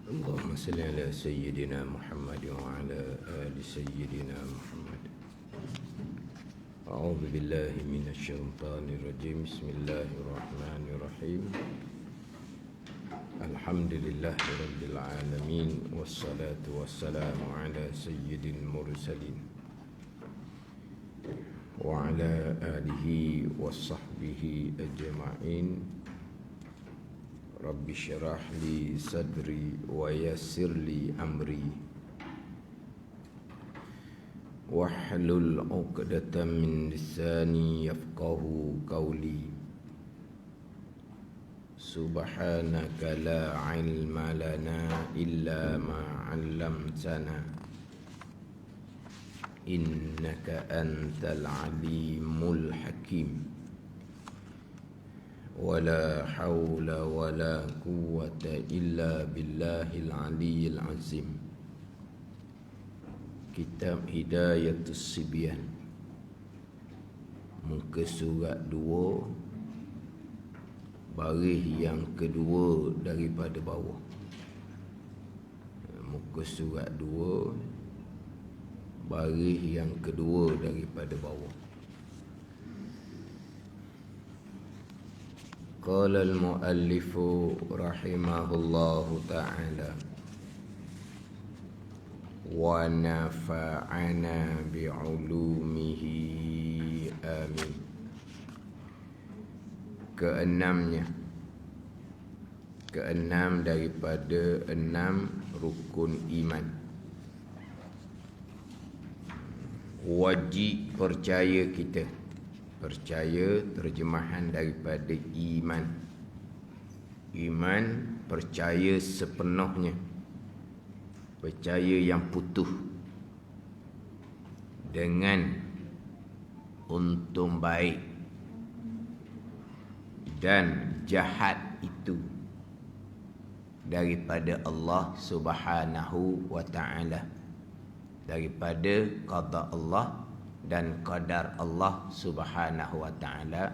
اللهم صل على سيدنا محمد وعلى آل سيدنا محمد. أعوذ بالله من الشيطان الرجيم. بسم الله الرحمن الرحيم. الحمد لله رب العالمين، والصلاة والسلام على سيد المرسلين وعلى آله وصحبه أجمعين. رب اشرح لي صدري ويسر لي أمري واحلل عقدة من لساني يفقه قولي. سبحانك لا علم لنا إلا ما علمتنا إنك أنت العليم الحكيم. ولا حول ولا قوة إلا بالله العلي العظيم. Kitab Hidayatus Sibyan, muka surat 2, baris yang kedua daripada bawah. Muka surat 2, baris yang kedua daripada bawah. Qala al-muallifu rahimahullahu ta'ala wa nafa'ana bi'ulumihi amin. Keenam daripada 6 rukun iman. Wajib percaya kita. Percaya terjemahan daripada iman. Iman percaya sepenuhnya, percaya yang putus dengan untung baik dan jahat itu daripada Allah Subhanahu wa ta'ala, daripada qada Allah dan qadar Allah Subhanahu wa ta'ala.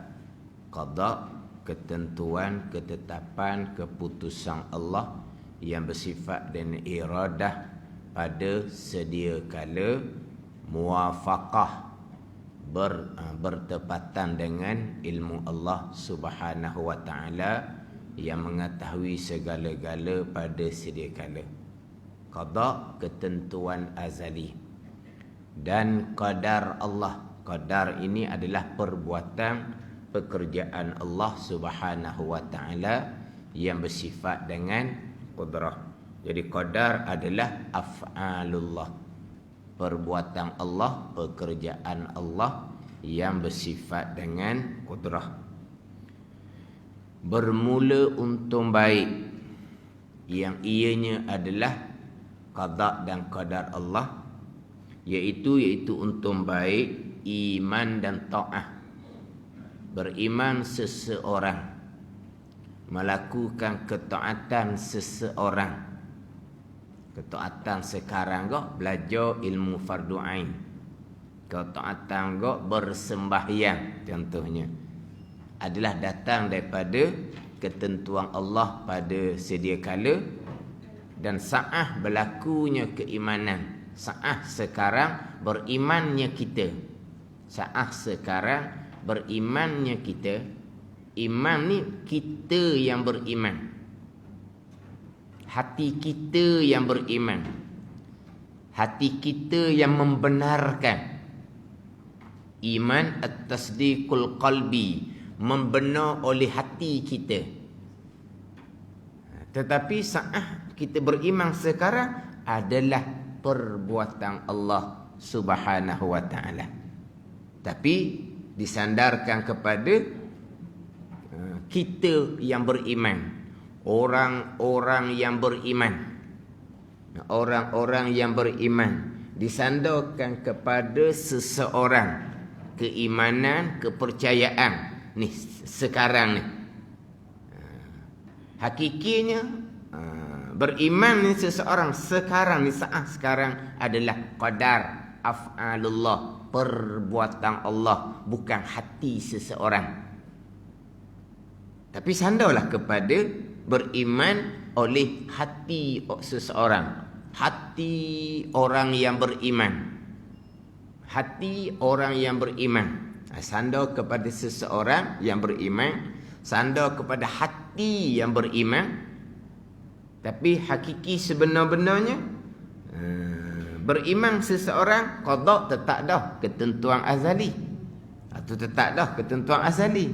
Qada, ketentuan, ketetapan, keputusan Allah yang bersifat dan iradah pada sedia kala. Muwafaqah, bertepatan dengan ilmu Allah Subhanahu wa ta'ala yang mengetahui segala-gala pada sedia kala. Qada, ketentuan azali. Dan qadar Allah. Qadar ini adalah perbuatan, pekerjaan Allah Subhanahu wa ta'ala yang bersifat dengan qudrah. Jadi qadar adalah af'alullah, perbuatan Allah, pekerjaan Allah yang bersifat dengan qudrah. Bermula untung baik yang ianya adalah qada dan qadar Allah, iaitu untung baik iman dan ta'ah. Beriman seseorang, melakukan ketaatan seseorang. Ketaatan sekarang kau belajar ilmu fardu ain. Ketaatan kau bersembahyang contohnya adalah datang daripada ketentuan Allah pada sedia kala, dan saat berlakunya keimanan. Saat sekarang berimannya kita. Saat sekarang berimannya kita. Iman ni kita yang beriman. Hati kita yang beriman. Hati kita yang membenarkan. Iman at-tasdiqul qalbi, membenar oleh hati kita. Tetapi saat kita beriman sekarang adalah perbuatan Allah Subhanahu wa ta'ala. Tapi disandarkan kepada kita yang beriman. Orang-orang yang beriman. Orang-orang yang beriman disandarkan kepada seseorang. Keimanan, kepercayaan. Ni sekarang ni. Hakikinya beriman ni seseorang sekarang ni, saat sekarang adalah qadar af'alullah, perbuatan Allah, bukan hati seseorang. Tapi sandarlah kepada Beriman oleh hati seseorang. Hati orang yang beriman. Hati orang yang beriman. Sandar kepada seseorang yang beriman, sandar kepada hati yang beriman. Tapi hakiki sebenar-benarnya, beriman seseorang qada tetap dah ketentuan azali. Atau tetap dah ketentuan azali.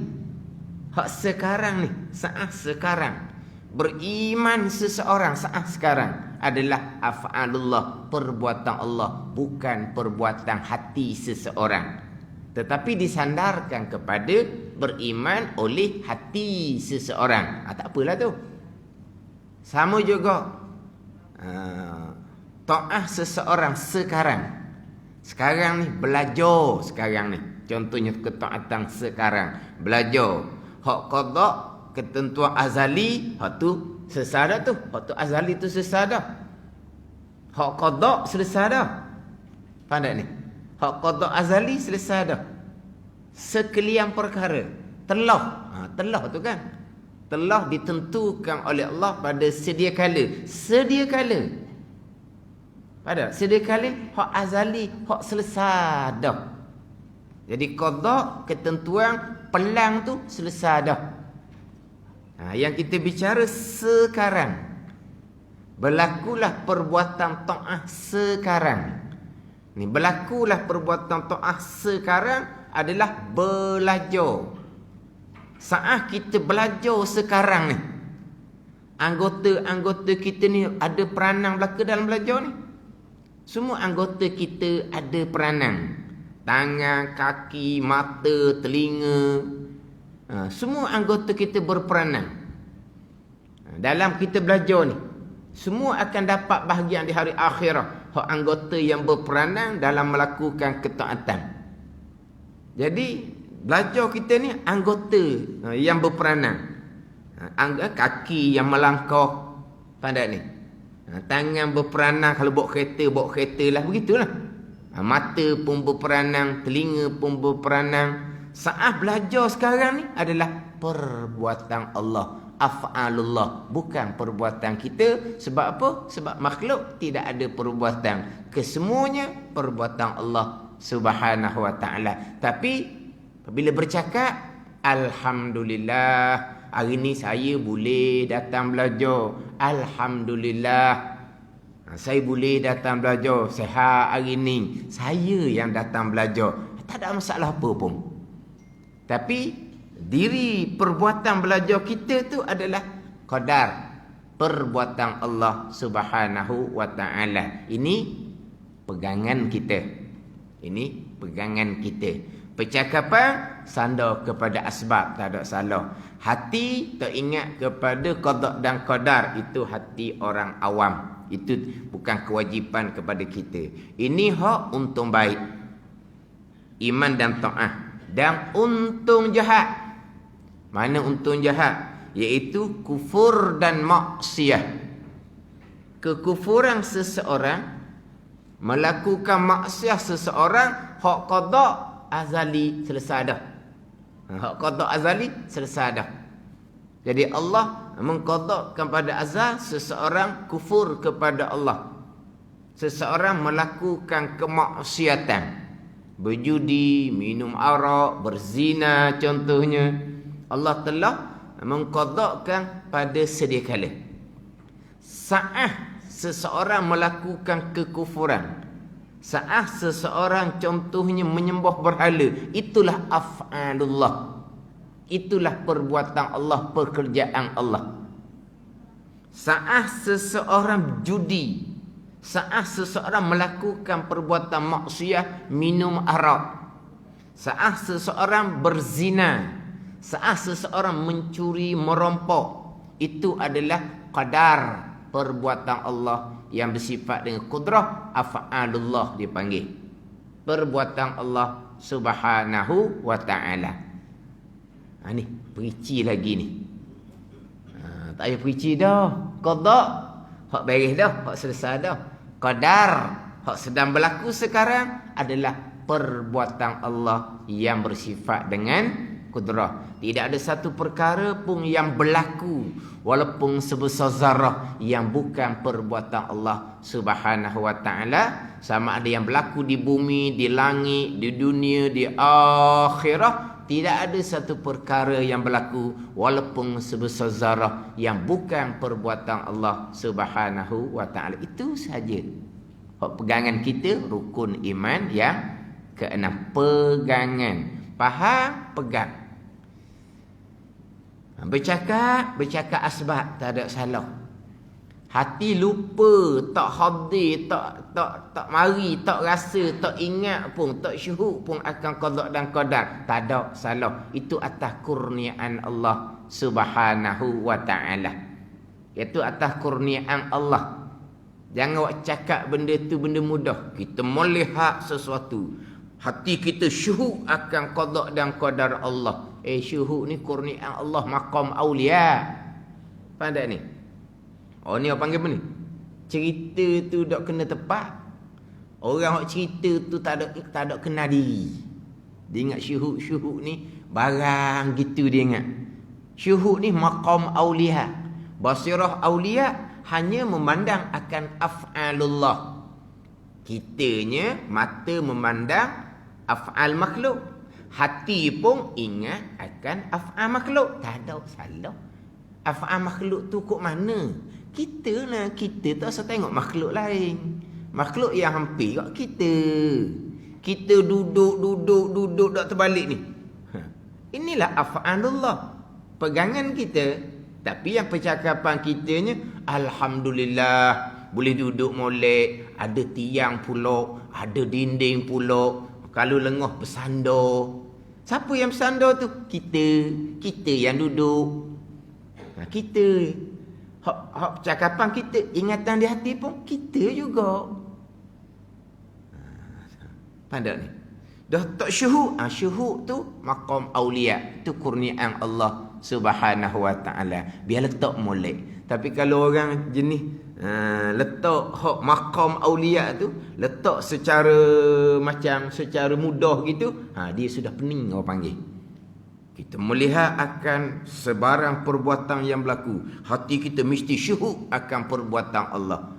Hak sekarang ni, saat sekarang, beriman seseorang saat sekarang adalah af'alullah, perbuatan Allah, bukan perbuatan hati seseorang. Tetapi disandarkan kepada beriman oleh hati seseorang. Tak apalah tu. Sama juga ta'ah seseorang sekarang. Sekarang ni belajar sekarang ni. Contohnya ketaatan sekarang. Belajar. Hak qada ketentuan azali, hak tu selesai dah tu. Hak tu azali tu selesai dah. Hak qada selesai dah. Faham tak ni? Hak qada azali selesai dah. Sekalian perkara telah, telah tu kan, telah ditentukan oleh Allah pada sedia kala. Sedia kala. Pada sedia kala hak azali, hak selesai dah. Jadi qada ketentuan pelang tu selesai dah. Yang kita bicara sekarang. Berlakulah perbuatan ta'ah sekarang. Ni berlakulah perbuatan ta'ah sekarang adalah belajar. Saat kita belajar sekarang ni, anggota-anggota kita ni ada peranan belaka dalam belajar ni. Semua anggota kita ada peranan. Tangan, kaki, mata, telinga, semua anggota kita berperanan dalam kita belajar ni. Semua akan dapat bahagian di hari akhirat. Hak anggota yang berperanan dalam melakukan ketaatan. Jadi belajar kita ni anggota yang berperanan. Kaki yang melangkah, pandai ni. Tangan berperanan, kalau bawa kereta lah, begitulah. Mata pun berperanan, telinga pun berperanan. Saat belajar sekarang ni adalah perbuatan Allah, af'alullah, bukan perbuatan kita. Sebab apa? Sebab makhluk tidak ada perbuatan. Kesemuanya perbuatan Allah Subhanahu wa ta'ala. Tapi bila bercakap, alhamdulillah, hari ni saya boleh datang belajar. Alhamdulillah, saya boleh datang belajar. Sihat hari ni, saya yang datang belajar. Tak ada masalah apa pun. Tapi diri perbuatan belajar kita tu adalah qadar, perbuatan Allah Subhanahu wa ta'ala. Ini pegangan kita. Ini pegangan kita. Percakapan sandar kepada asbab, tak ada salah. Hati teringat kepada qada dan qadar, itu hati orang awam. Itu bukan kewajipan kepada kita. Ini hak untung baik, iman dan ta'ah. Dan untung jahat. Mana untung jahat? Iaitu kufur dan maksiat. Kekufuran seseorang, melakukan maksiat seseorang, hak qada azali selesai dah. Hak qada azali selesai dah. Jadi Allah mengqadakan pada azal seseorang kufur kepada Allah. Seseorang melakukan kemaksiatan, berjudi, minum arak, berzina contohnya, Allah telah mengqadakan pada sedia kala. Saat seseorang melakukan kekufuran, saat seseorang contohnya menyembah berhala, itulah af'alullah. Itulah perbuatan Allah, pekerjaan Allah. Saat seseorang judi, saat seseorang melakukan perbuatan maksiat, minum arak, saat seseorang berzina, saat seseorang mencuri, merompok, itu adalah qadar, perbuatan Allah yang bersifat dengan kudrah, af'alullah dipanggil. Perbuatan Allah Subhanahu wa ta'ala. Ni perici lagi ni. Tak payah perici dah. Qada, hak beres dah, hak selesai dah. Qadar, hak sedang berlaku sekarang adalah perbuatan Allah yang bersifat dengan kudrah. Tidak ada satu perkara pun yang berlaku walaupun sebesar zarah yang bukan perbuatan Allah Subhanahu wa taala. Sama ada yang berlaku di bumi, di langit, di dunia, di akhirah, tidak ada satu perkara yang berlaku walaupun sebesar zarah yang bukan perbuatan Allah Subhanahu wa taala. Itu saja. Pegangan kita rukun iman yang keenam. Pegangan. Faham, pegang. Bercakap asbab tak ada salah. Hati lupa, tak hadir, tak mari, tak rasa, tak ingat pun, tak syuhud pun akan qada dan qadar. Tak ada salah. Itu atas kurniaan Allah Subhanahu wa taala. Itu atas kurniaan Allah. Jangan awak cakap benda tu benda mudah. Kita melihat sesuatu, hati kita syuhud akan qada dan qadar Allah. Syuhud ni kurniaan Allah, maqam aulia. Faham tak ni? Oh ni orang panggil apa ni? Cerita tu tak kena tepat. Orang yang cerita tu tak ada kena diri. Dia ingat syuhud ni barang gitu dia ingat. Syuhud ni maqam aulia. Basirah aulia hanya memandang akan af'alullah. Kitanya mata memandang af'al makhluk. Hati pun ingat akan af'al makhluk. Tak ada salah. Af'al makhluk tu kok mana? Kita lah, kita tak usah tengok makhluk lain. Makhluk yang hampir kat kita. Kita duduk tak terbalik ni. Inilah af'alullah. Pegangan kita. Tapi yang percakapan kitanya, alhamdulillah, boleh duduk molek, ada tiang pula, ada dinding pula. Kalau lengah bersandar. Siapa yang bersandar tu? Kita yang duduk. Kita. Hak percakapan kita, ingatan di hati pun kita juga. Pandai ni. Dah tak syuhud. Syuhud tu maqam aulia. Itu kurniaan Allah Subhanahu wa taala. Biar letak molek. Tapi kalau orang jenis letak hak maqam aulia tu, letak secara macam secara mudah gitu, dia sudah pening orang panggil. Kita melihat akan sebarang perbuatan yang berlaku. Hati kita mesti syuhud akan perbuatan Allah.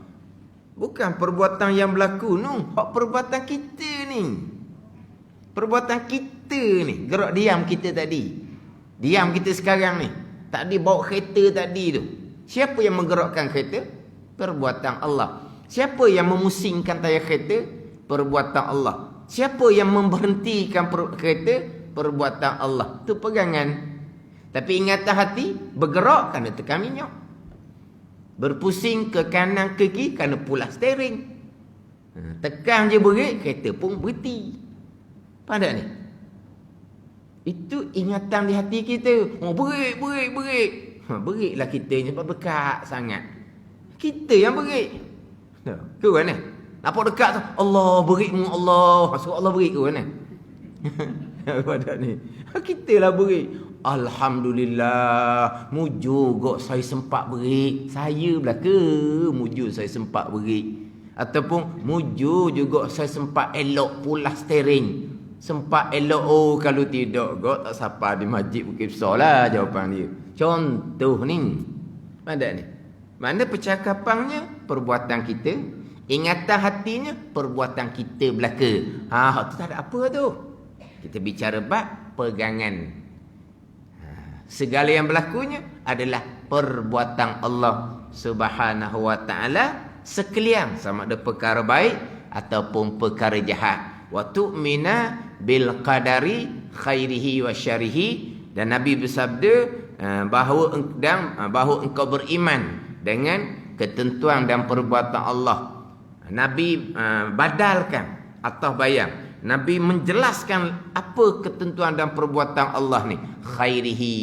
Bukan perbuatan yang berlaku, no. Hak perbuatan kita ni. Perbuatan kita ni. Gerak diam kita tadi. Diam kita sekarang ni. Tadi bawa kereta tadi tu. Siapa yang menggerakkan kereta? Perbuatan Allah. Siapa yang memusingkan tayar kereta? Perbuatan Allah. Siapa yang memberhentikan kereta? Perbuatan Allah. Itu pegangan. Tapi ingatan hati bergerak kerana tekan minyak. Berpusing ke kanan ke kiri kerana pulas steering. Tekan je brek, kereta pun berhenti. Faham tak ni? Itu ingatan di hati kita. Brek. Bereklah kita ni sebab dekat sangat. Kita yang berek. Ke mana? Nampak dekat tu. Allah berekmu Allah. Suruh Allah berek ke mana? Pada ni. Kita lah beri. Alhamdulillah. Mujur kok saya sempat beri. Saya belaka. Mujur saya sempat beri. Ataupun mujur juga saya sempat elok pula steering. Sempat elok. Kalau tidak kok tak siapa di masjid Bukit Besar lah jawapan dia. Contoh ni. Mana ni? Mana percakapannya? Perbuatan kita. Ingatan hatinya? Perbuatan kita belaka. Tu tak ada apa tu. Kita bicara bab pegangan. Segala yang berlakunya adalah perbuatan Allah Subhanahu wa taala sekalian, sama ada perkara baik ataupun perkara jahat. Wa tu'mina bil qadari khairihi wa syarihi. Dan Nabi bersabda bahawa engkau beriman dengan ketentuan dan perbuatan Allah. Nabi badalkan atau bayang. Nabi menjelaskan apa ketentuan dan perbuatan Allah ni. Khairihi,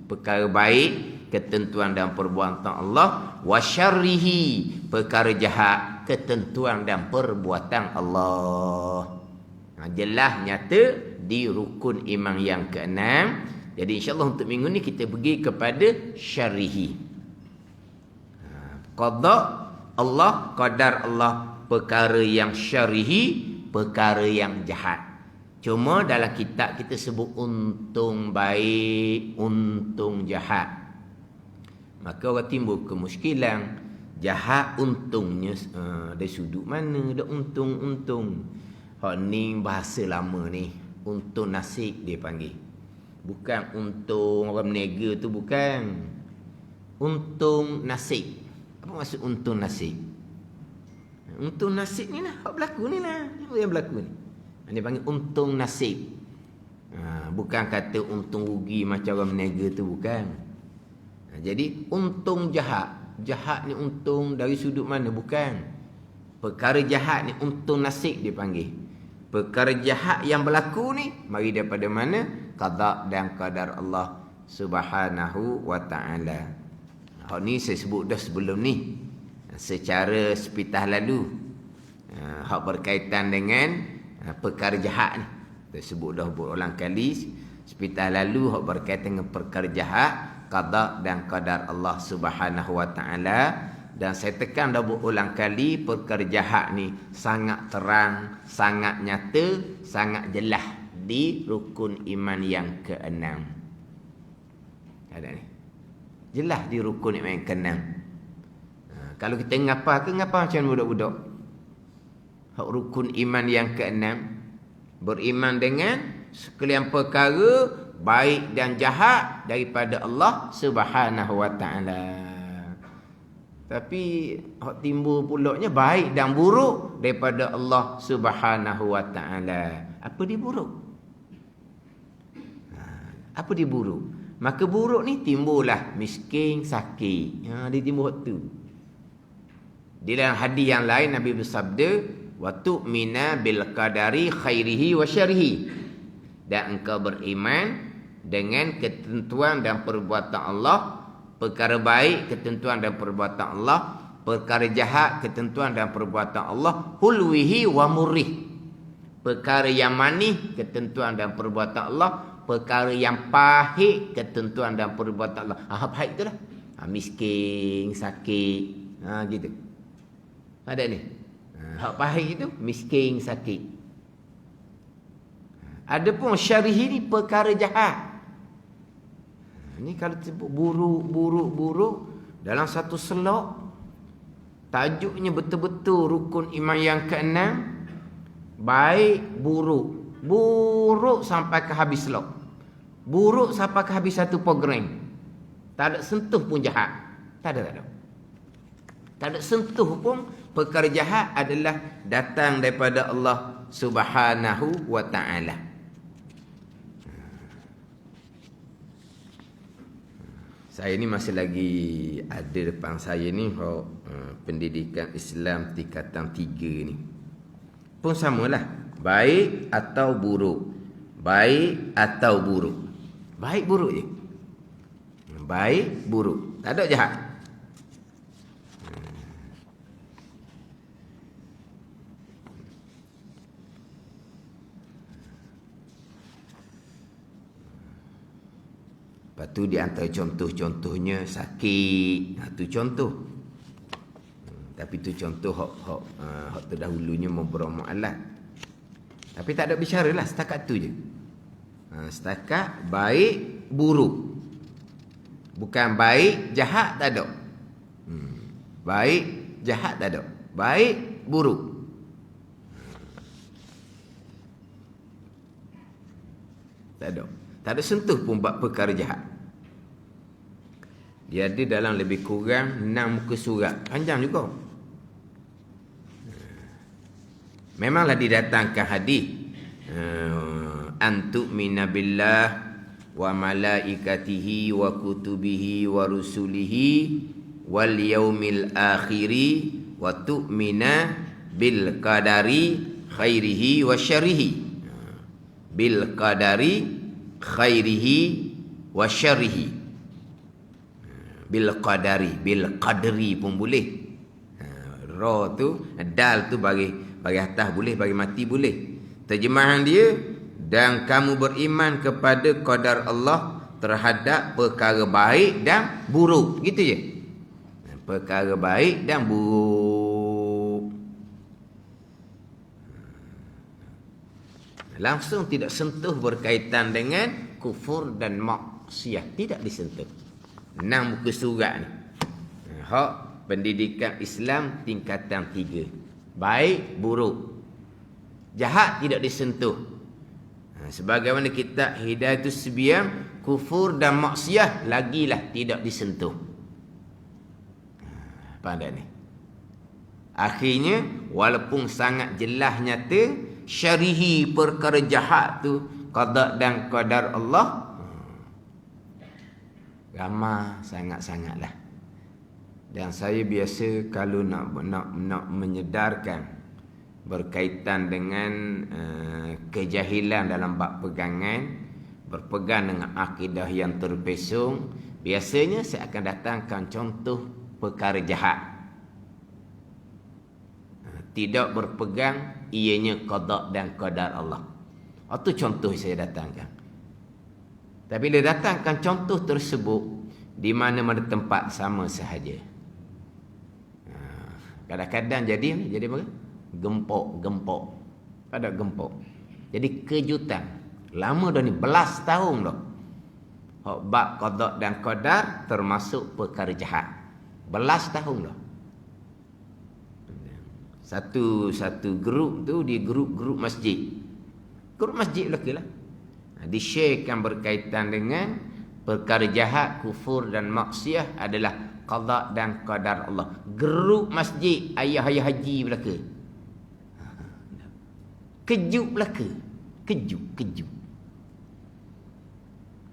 perkara baik, ketentuan dan perbuatan Allah. Wa syarrihi, perkara jahat, ketentuan dan perbuatan Allah. Jelas nyata di rukun iman yang keenam. Jadi insyaAllah untuk minggu ni kita pergi kepada syarrihi. Qada Allah, qadar Allah, perkara yang syarrihi, perkara yang jahat. Cuma dalam kitab kita sebut untung baik, untung jahat. Maka orang timbul kemuskilan. Jahat untungnya dari sudut mana? Ada untung-untung. Hak ni bahasa lama ni. Untung nasib dia panggil. Bukan untung orang berniaga tu, bukan. Untung nasib. Apa maksud untung nasib? Untung nasib ni lah. Hak berlaku ni lah. Yang berlaku ni. Dia panggil untung nasib. Bukan kata untung rugi macam orang berniaga tu, bukan. Jadi untung jahat. Jahat ni untung dari sudut mana? Bukan. Perkara jahat ni untung nasib dia panggil. Perkara jahat yang berlaku ni mari daripada mana? Qada dan qadar Allah Subhanahu wa ta'ala. Hak ni saya sebut dah sebelum ni secara sepitah lalu. Hak berkaitan dengan perkara jahat ni. Saya sebut dah berulang kali sepitah lalu hak berkaitan dengan perkara jahat, qada dan qadar Allah Subhanahu wa ta'ala. Dan saya tekan dah berulang kali perkara jahat ni sangat terang, sangat nyata, sangat jelas di rukun iman yang ke-6. Ada ni. Jelas di rukun iman yang ke-6. Kalau kita ngapa macam budak-budak. Hak rukun iman yang ke-6, beriman dengan sekalian perkara baik dan jahat daripada Allah Subhanahu wa ta'ala. Tapi hak timbul pulaknya baik dan buruk daripada Allah Subhanahu wa ta'ala. Apa dia buruk? Apa dia buruk? Maka buruk ni timbullah miskin, sakit. Dia timbul waktu. Di dalam hadis yang lain Nabi bersabda, wa tu'mina bil qadari khairihi wa syarrihi. Dan engkau beriman dengan ketentuan dan perbuatan Allah, perkara baik ketentuan dan perbuatan Allah, perkara jahat ketentuan dan perbuatan Allah, hulwihi wa murrih. Perkara yang manis ketentuan dan perbuatan Allah, perkara yang pahit ketentuan dan perbuatan Allah. Pahit itulah. Miskin, sakit, gitu. Ada ni. Hak pahit itu miskin, sakit. Adapun syarih ni perkara jahat. Ni kalau sebut buruk dalam satu selok, tajuknya betul-betul rukun iman yang ke-6, baik buruk. Buruk sampai ke habis selok. Buruk sampai ke habis satu program. Tak ada sentuh pun jahat. Tak ada. Tak ada sentuh pun perkara jahat adalah datang daripada Allah Subhanahu wa ta'ala. Saya ni masih lagi ada depan saya ni pendidikan Islam tingkatan 3 ni. Pun samalah. Baik atau buruk. Baik atau buruk. Baik buruk je. Baik buruk. Tak ada jahat. Lepas tu di antara contoh-contohnya sakit. Tu contoh. Tapi tu contoh hak terdahulunya memperoleh mu'alaf. Tapi tak ada bicara lah, setakat tu je. Setakat baik buruk. Bukan baik jahat tak ada. Baik jahat tak ada. Baik buruk. Tak ada. Tak ada sentuh pun bab perkara jahat. Dia ada dalam lebih kurang 6 muka surat. Panjang juga. Memanglah didatangkan hadis. Antu'mina billah wa malaikatihi wa kutubihi wa rusulihi wal yaumil akhiri wa tu'mina bil qadari khairihi wa syarrihi. Bil qadari khairihi wa syarrihi. Bil qadri pun boleh. Ra tu, dal tu bagi atas boleh, bagi mati boleh. Terjemahan dia, dan kamu beriman kepada qadar Allah terhadap perkara baik dan buruk. Gitu je. Perkara baik dan buruk. Langsung tidak sentuh berkaitan dengan kufur dan maksiat. Tidak disentuh. 6 muka surat ni. Hak pendidikan Islam tingkatan 3. Baik, buruk. Jahat tidak disentuh. Sebagaimana kitab Hidayatus Sibyam, kufur dan maksiat lagilah tidak disentuh. Pada ni. Akhirnya, walaupun sangat jelas nyata, syarihi perkara jahat tu, qada dan qadar Allah, ramah sangat-sangatlah. Dan saya biasa kalau nak menyedarkan berkaitan dengan kejahilan dalam bab pegangan, berpegang dengan akidah yang terpesong, biasanya saya akan datangkan contoh perkara jahat. Tidak berpegang ianya qada dan qadar Allah. Itu contoh saya datangkan. Tapi bila datangkan contoh tersebut di mana-mana tempat sama sahaja. Kadang-kadang jadi apa? Gempok. Pada gempok. Jadi kejutan. Lama dah ni, belas tahun dah. Hak bab qada dan qadar termasuk perkara jahat. Belas tahun dah. Satu grup tu di grup masjid. Grup masjid lah. Di-sharekan berkaitan dengan perkara jahat, kufur dan maksiat adalah qada dan qadar Allah. Grup masjid ayah-ayah haji belaka. Kejut belaka. Kejut.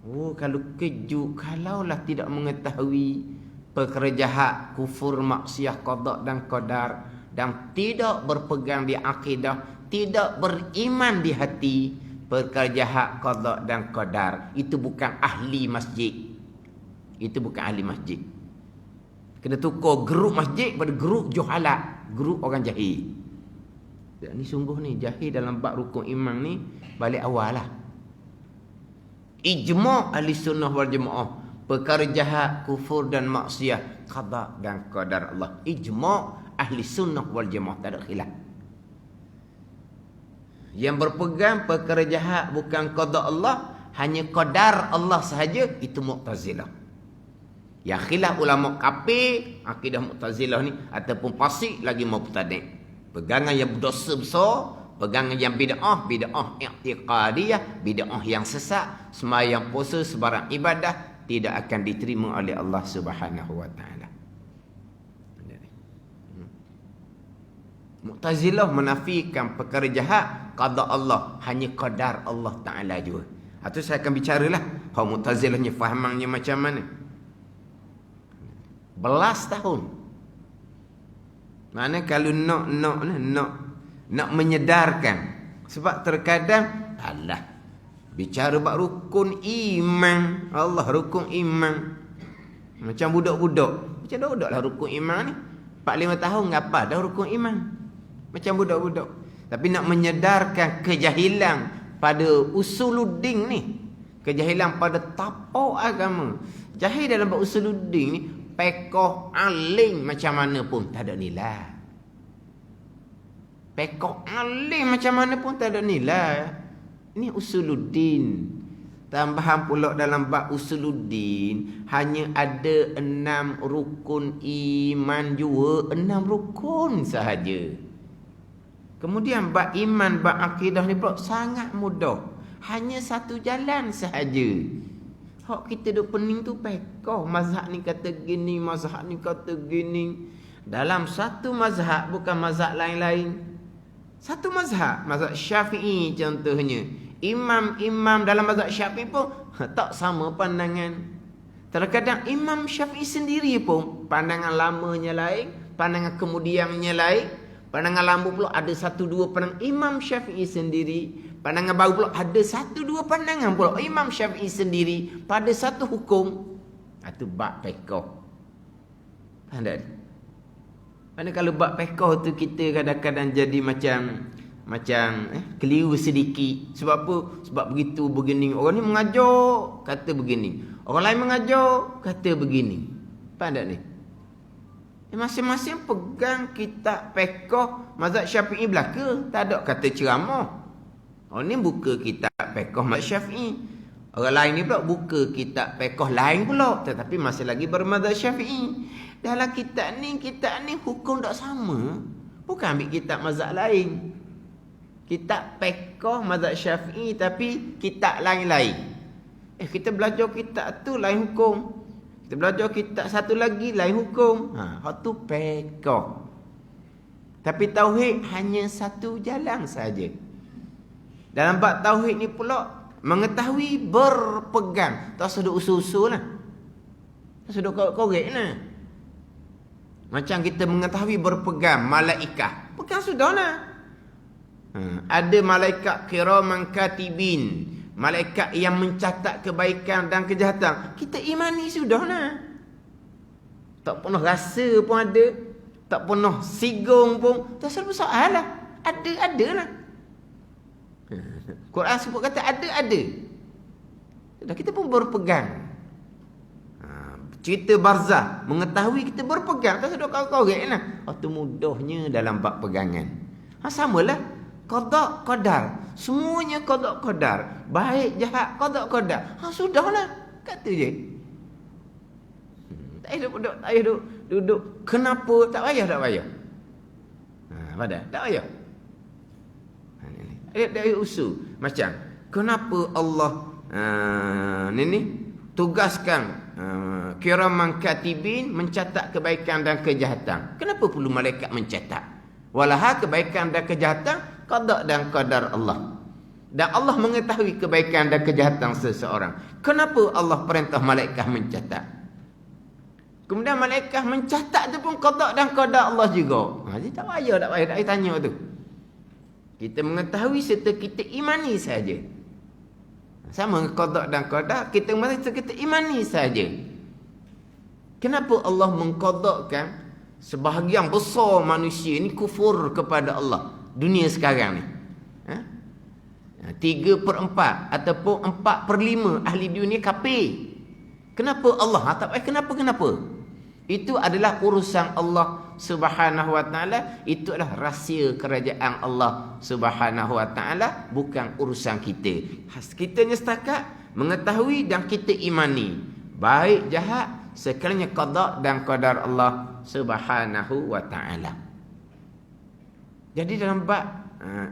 Oh, kalau kejut, kalaulah tidak mengetahui perkara jahat, kufur, maksiat, qada dan qadar, dan tidak berpegang di akidah, tidak beriman di hati perkara jahat, qada dan qadar, itu bukan ahli masjid. Itu bukan ahli masjid. Kena tukar grup masjid pada grup juhalat, grup orang jahil. Dan ni sungguh ni jahil dalam bab rukun iman ni balik awal lah. Ijma' ahli sunnah wal jamaah, perkara jahat, kufur dan maksiat, qada dan qadar Allah. Ijma' ahli sunnah wal jamaah, tak ada khilaf. Yang berpegang perkara jahat bukan qada Allah, hanya qadar Allah sahaja, itu Mu'tazilah. Yang khilaf ulama kafir akidah Mu'tazilah ni ataupun fasik lagi mubtadi'. Pegangan yang berdosa besar, pegangan yang bid'ah i'tiqadiyah, bid'ah yang sesat, sembahyang puasa sebarang ibadah tidak akan diterima oleh Allah Subhanahu wa taala. Mu'tazilah menafikan perkara jahat, qada Allah, hanya qadar Allah taala juga. Itu saya akan bicaralah hak Mu'tazilahnya fahamannya macam mana. Belas tahun. Mana kalau nak menyedarkan. Sebab terkadang alah bicara bab rukun iman. Allah rukun iman. Macam budak-budak. Macam budak lah rukun iman ni. 4-5 tahun ngapa dah rukun iman. Macam budak-budak. Tapi nak menyedarkan kejahilan pada usuluddin ni. Kejahilan pada tapak agama. Jahil dalam bab usuluddin ni, pekoh alim macam mana pun tak ada nilai. Pekoh alim macam mana pun tak ada nilai. Ini usuluddin. Tambahan pula dalam bab usuluddin, hanya ada 6 rukun iman juga. 6 rukun sahaja. Kemudian bab iman, bab akidah ni pula sangat mudah. Hanya satu jalan sahaja. Hak kita duk pening tu pekoh. Mazhab ni kata gini, mazhab ni kata gini. Dalam satu mazhab, bukan mazhab lain-lain. Satu mazhab, mazhab Syafi'i contohnya. Imam-imam dalam mazhab Syafi'i pun tak sama pandangan. Terkadang Imam Syafi'i sendiri pun pandangan lamanya lain, pandangan kemudiannya lain. Pandangan lama pula ada 1-2 pandangan Imam Syafi'i sendiri. Pandangan baru pula ada 1-2 pandangan pula Imam Syafi'i sendiri pada satu hukum. Itu bab fiqh. Faham tak? Mana kalau bab fiqh tu kita kadang-kadang jadi macam keliru sedikit. Sebab apa? Sebab begitu begini. Orang ni mengajar kata begini. Orang lain mengajar kata begini. Faham tak ni? Masing-masing pegang kitab fiqh mazhab Syafi'i belaka. Tak ada kata ceramah. Orang ni buka kitab fiqh mazhab Syafi'i. Orang lain ni pula buka kitab fiqh lain pula, tetapi masih lagi bermazhab Syafi'i. Dalam kitab ni hukum tak sama. Bukan ambil kitab mazhab lain. Kitab fiqh mazhab Syafi'i tapi kitab lain-lain. Kita belajar kitab tu lain hukum. Kita belajar kitab satu lagi lain hukum. Hak tu fiqh. Tapi tauhid hanya satu jalan saja. Dalam bab tauhid ni pula mengetahui berpegang. Tak sudah usul-usul lah. Tak sudah korek lah. Macam kita mengetahui berpegang malaikat. Pegang sudah lah. Ada malaikat kiraman katibin. Malaikat yang mencatat kebaikan dan kejahatan. Kita imani sudah lah. Tak pernah rasa pun ada. Tak pernah sigung pun. Tak serba soal lah. Ada lah. Quran sebut kata ada. Sudah kita pun berpegang. Cerita barzah, mengetahui kita berpegang. Tak sudah kau-korek lah. Itu mudahnya dalam bab pegangan. Samalah. Qada qadar. Semuanya qada qadar. Baik jahat qada qadar. Sudahlah. Kata je. Tak payah duduk. Kenapa? Tak payah. Pada? Tak payah. Dia usul. Macam kenapa Allah tugaskan kiraman katibin mencatat kebaikan dan kejahatan. Kenapa perlu malaikat mencatat? Walaha kebaikan dan kejahatan qada dan qadar Allah. Dan Allah mengetahui kebaikan dan kejahatan seseorang. Kenapa Allah perintah malaikat mencatat? Kemudian malaikat mencatat tu pun qada dan qadar Allah juga. Jadi tak payah tanya tu. Kita mengetahui serta kita imani saja. Sama qada dan qadar, kita mengetahui kita imani saja. Kenapa Allah mengqadakan sebahagian besar manusia ni kufur kepada Allah dunia sekarang ni? 3/4 ataupun 4/5 ahli dunia kafir. Kenapa Allah? Tak payah kenapa? Itu adalah urusan Allah Subhanahu wa ta'ala. Itu adalah rahsia kerajaan Allah Subhanahu wa ta'ala. Bukan urusan kita. Kita hanya setakat mengetahui dan kita imani. Baik jahat sekalinya qada dan qadar Allah Subhanahu wa ta'ala. Jadi dalam bab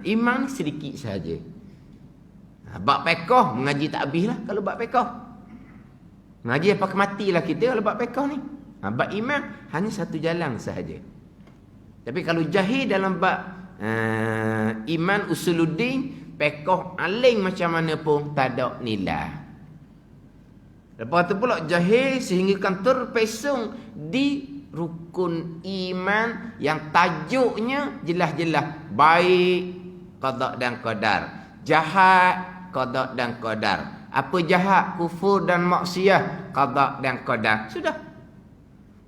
iman sedikit saja. Bab fiqh mengaji tak habis lah kalau bab fiqh. Mengaji apa kematilah kita kalau bab fiqh ni. Bab iman hanya satu jalan sahaja. Tapi kalau jahil dalam bab iman usuluddin, fiqh aling macam mana pun tak ada nilai. Lepas tu pula jahil sehingga kan terpesong di rukun iman yang tajuknya jelas-jelas baik qada dan qadar, jahat qada dan qadar. Apa jahat, kufur dan maksiat, qada dan qadar. Sudah.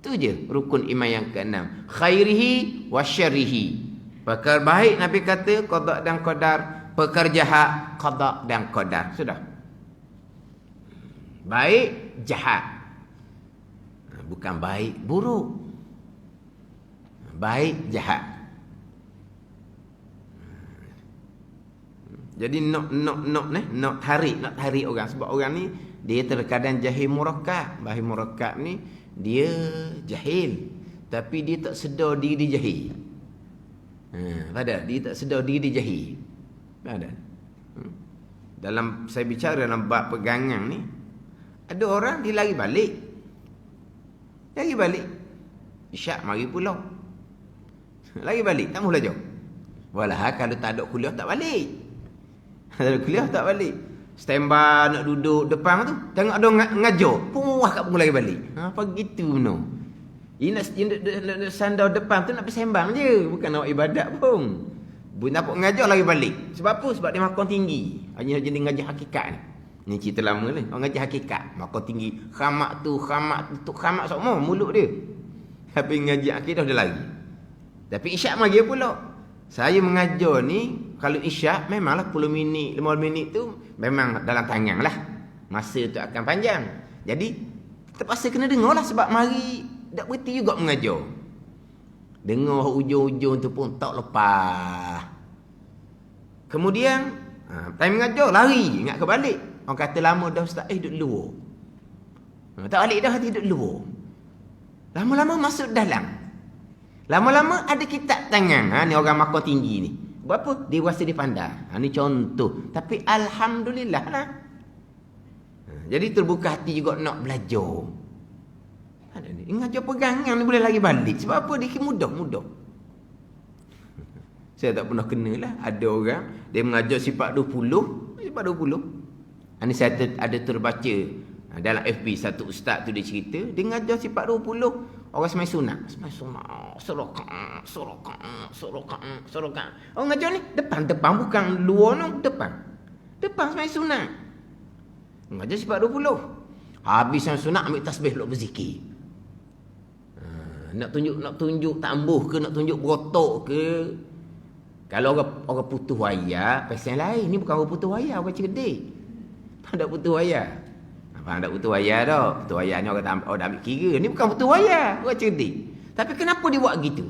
Itu je rukun iman yang ke-6. Khairihi wa syarrihi. Perkara baik Nabi kata qada dan qadar, perkara jahat qada dan qadar. Sudah. Baik, jahat. Bukan baik, buruk. Baik, jahat. Jadi nak tarik orang. Sebab orang ni dia terkadang jahil murakkab. Bahil murakkab ni dia jahil, tapi dia tak sedar diri dia jahil. Dia tak sedar diri dia jahil. Dalam saya bicara dalam bab pegangan ni, ada orang dia lari balik. Isyak mari pulang. Lari balik, tak mau belajar. Walah kalau tak ada kuliah tak balik. Kalau kuliah tak balik. Standby nak duduk depan tu, tengok ada ngajar, puas kat pun lagi balik. Apa gitu benar. Ini nak sandar depan tu nak bersembang je, bukan nak ibadat pun. Nak ngajar lagi balik. Sebab apa? Sebab dia makam tinggi. Hanya jenis ngajar hakikat ni. Ni cerita lama ni. Orang ngajar hakikat, makam tinggi. Khamak tu semua mulut dia. Tapi ngajar akidah dia lagi. Tapi isyak mari pula. Saya mengajar ni, kalau isyak memanglah 10 minit, 15 minit tu memang dalam tangan lah. Masa tu akan panjang. Jadi terpaksa kena dengar lah sebab mari tak berhenti juga mengajar. Dengar ujung-ujung tu pun tak lepas. Kemudian Time mengajar, lari. Ingat ke balik. Orang kata lama dah ustaz, duduk luar. Tak balik dah, hati duduk luar. Lama-lama masuk dalam. Lama-lama ada kitab tangan. Ni orang makan tinggi ni. Berapa? Dia rasa dia pandai. Ni contoh. Tapi alhamdulillah lah. Jadi terbuka hati juga nak belajar. Ada ni. Ngajar pegangan ni boleh lagi balik. Sebab apa? Dia mudah. Saya tak pernah kenalah. Ada orang, dia mengajar sifat 20. Sifat 20. Ini saya ada terbaca. Dalam FB satu ustaz tu dia cerita. Dia ngajar sifat 20. Orang semai sunat. Sorokat. Orang ngajar ni depan. Bukan luar tu. Depan semai sunat. Ngajar sifat 20. Habis semai sunat ambil tasbih lok berzikir. Nak tunjuk tambuh ke, nak tunjuk berotok ke. Kalau orang putus wayar, pasal lain. Ni bukan orang putus wayar, orang cerdik. Tak putus wayar. Abang tak putus wayar dah. Putus wayar ni orang tak ambil kira. Ni bukan putus wayar, orang cerdik. Tapi kenapa dia buat gitu?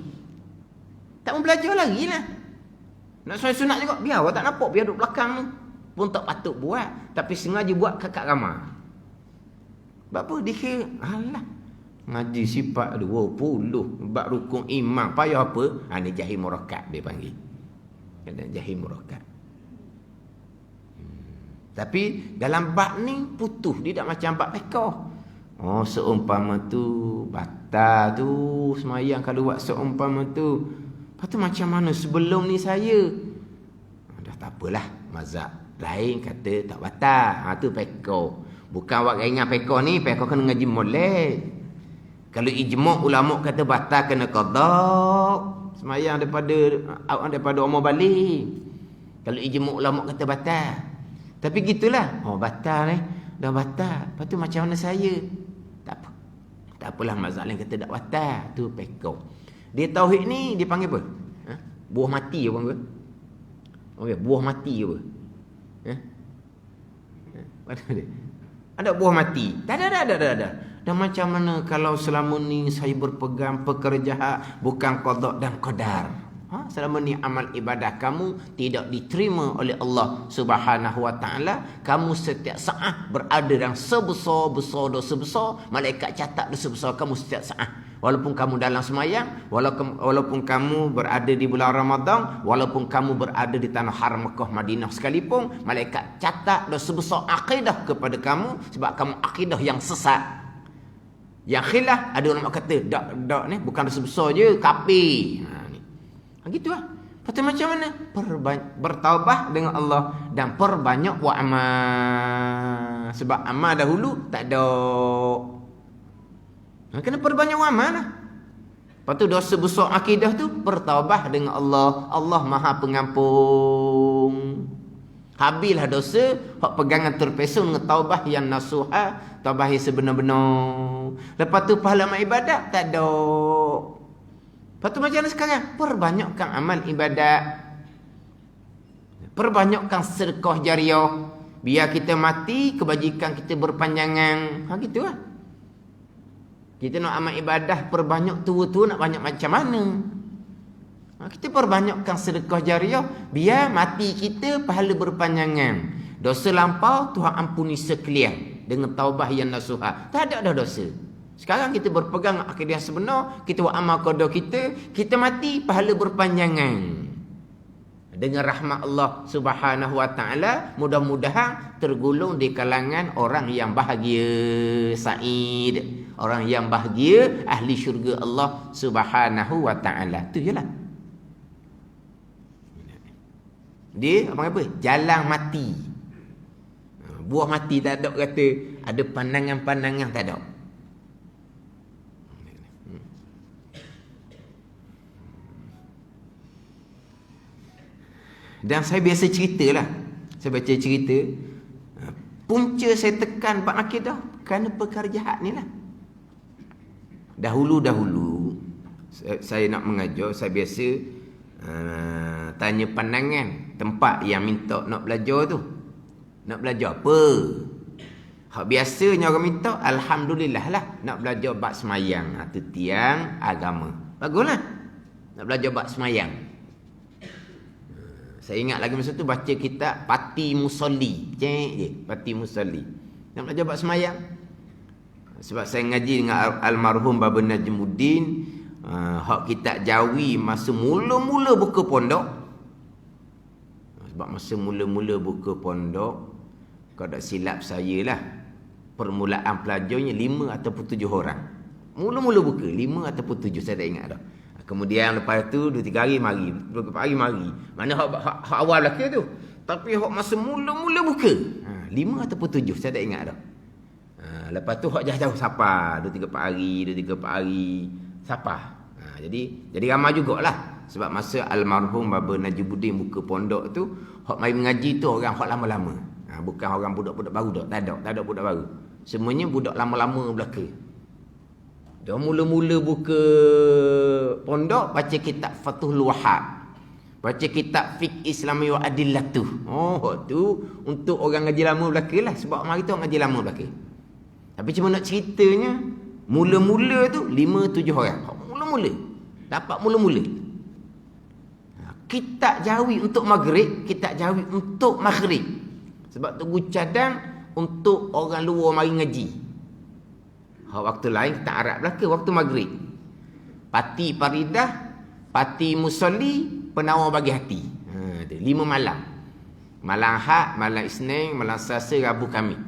Tak mau belajar lagi lah. Nak sunat juga, biar orang tak nampak, biar duduk belakang ni. Pun tak patut buat. Tapi sengaja buat kakak ramah. Sebab apa? Dia kira, alah. Ngaji sifat 20. Bab rukun imam. Payah apa? Ni jahil murakkab dia panggil. Jahil murakkab. Tapi dalam bab ni putus. Dia tak macam bab fiqh. Seumpama tu batal tu semayang kalau buat seumpama tu. Lepas tu macam mana sebelum ni saya? Dah tak apalah. Mazhab lain kata tak batal. Tu fiqh. Bukan awak ingat fiqh ni. Fiqh kena ngaji molek. Kalau ijma' ulama kata batal kena qada. Semayang daripada umur balik. Kalau ijma' ulama kata batal. Tapi gitulah. Batal ni. Dah batal. Lepas tu macam mana saya? Tak apa. Tak apalah mazhab lain kata tak batal. Tu fiqh. Dia tauhid ni dia panggil apa? Buah mati apa panggil? Okey, buah mati apa? Ada buah mati. Tak ada. Dan macam mana kalau selama ni saya berpegang perkara jahat bukan qada dan qadar? Selama ni amal ibadah kamu tidak diterima oleh Allah Subhanahu wa taala, kamu setiap saat berada dalam sebesar-besar dosa besar, malaikat catat dosa besar kamu setiap saat. Walaupun kamu dalam semayang, walaupun kamu berada di bulan Ramadan, walaupun kamu berada di tanah haram Mekah Madinah sekalipun, malaikat catat dosa besar akidah kepada kamu sebab kamu akidah yang sesat. Yang khilaf ada ulama kata dak ni bukan dosa besar je, kafir. Gitulah. Lepas macam mana? Bertaubat dengan Allah dan perbanyak buat amal. Sebab amal dahulu tak ada. Kena perbanyak buat amal lah. Lepas tu dosa besar akidah tu bertaubat dengan Allah. Allah Maha Pengampun. Habislah dosa, hak pegangan terpesong dengan taubah yang nasuha, taubah yang sebenar-benar. Lepas tu pahala amal ibadat tak ada. Lepas tu macam mana sekarang? Perbanyakkan amal ibadat. Perbanyakkan sedekah jariah. Biar kita mati, kebajikan kita berpanjangan. Gitu lah. Kita nak amal ibadah perbanyak tua-tua nak banyak macam mana? Kita perbanyakkan sedekah jariah. Biar mati kita pahala berpanjangan. Dosa lampau Tuhan ampuni sekalian. Dengan taubah yang nasuha. Tak ada dah dosa. Sekarang kita berpegang akidah sebenar, kita buat amal qada kita mati pahala berpanjangan. Dengan rahmat Allah Subhanahu wa taala, mudah-mudahan tergolong di kalangan orang yang bahagia, said, orang yang bahagia, ahli syurga Allah Subhanahu wa taala. Tu jelah. Dia apa? Jalan mati. Buah mati tak ada kata ada pandangan-pandangan tak ada. Dan saya biasa ceritalah. Saya baca cerita. Punca saya tekan bab akidah kerana perkara jahat ni lah. Dahulu saya nak mengajar, saya biasa tanya pandangan tempat yang minta nak belajar tu. Nak belajar apa? Hak biasanya orang minta, alhamdulillah lah, nak belajar bab semayang. Itu tiang agama. Baguslah. Nak belajar bab semayang. Saya ingat lagi masa tu baca kitab Pati Musolli. Cek je, Pati Musolli. Nak belajar bab semayang. Sebab saya ngaji dengan almarhum Baba Najmuddin, hak kitab Jawi masa mula-mula buka pondok. Sebab masa mula-mula buka pondok, kalau tak silap saya lah, permulaan pelajarnya 5 ataupun 7 orang. Mula-mula buka 5 ataupun 7, saya tak ingat dah. Kemudian lepas tu 2-3 hari mari, 2 hari mari. Mana hak awal belaka tu. Tapi hak masa mula-mula buka, 5 ataupun 7, saya tak ingat dah. Lepas tu hak jauh-jauh sapa, 2-3 hari sapa. Jadi ramai jugalah. Sebab masa almarhum Baba Najmuddin buka pondok tu, hak mai mengaji tu orang hak lama-lama. Bukan orang budak-budak baru dak, tak ada budak baru. Semuanya budak lama-lama belaka. Dia mula-mula buka pondok baca kitab Fathul Wahhab. Baca kitab Fiqh Islami wa Adillatuh. Tu untuk orang ngaji lama belakalah, sebab mari tu ngaji lama belaka. Tapi cuma nak ceritanya, mula-mula tu 5-7 orang. Mula-mula. Dapat mula-mula. Kitab Jawi untuk maghrib, kitab Jawi untuk maghrib. Sebab tu cadang untuk orang luar mari ngaji. Waktu lain kita Arab belaka waktu maghrib. Pati Faridah, Pati Musolli, Penawar Bagi Hati. 5 malam. Malam Ahad, malam Isnin, malam Selasa, Rabu, Khamis.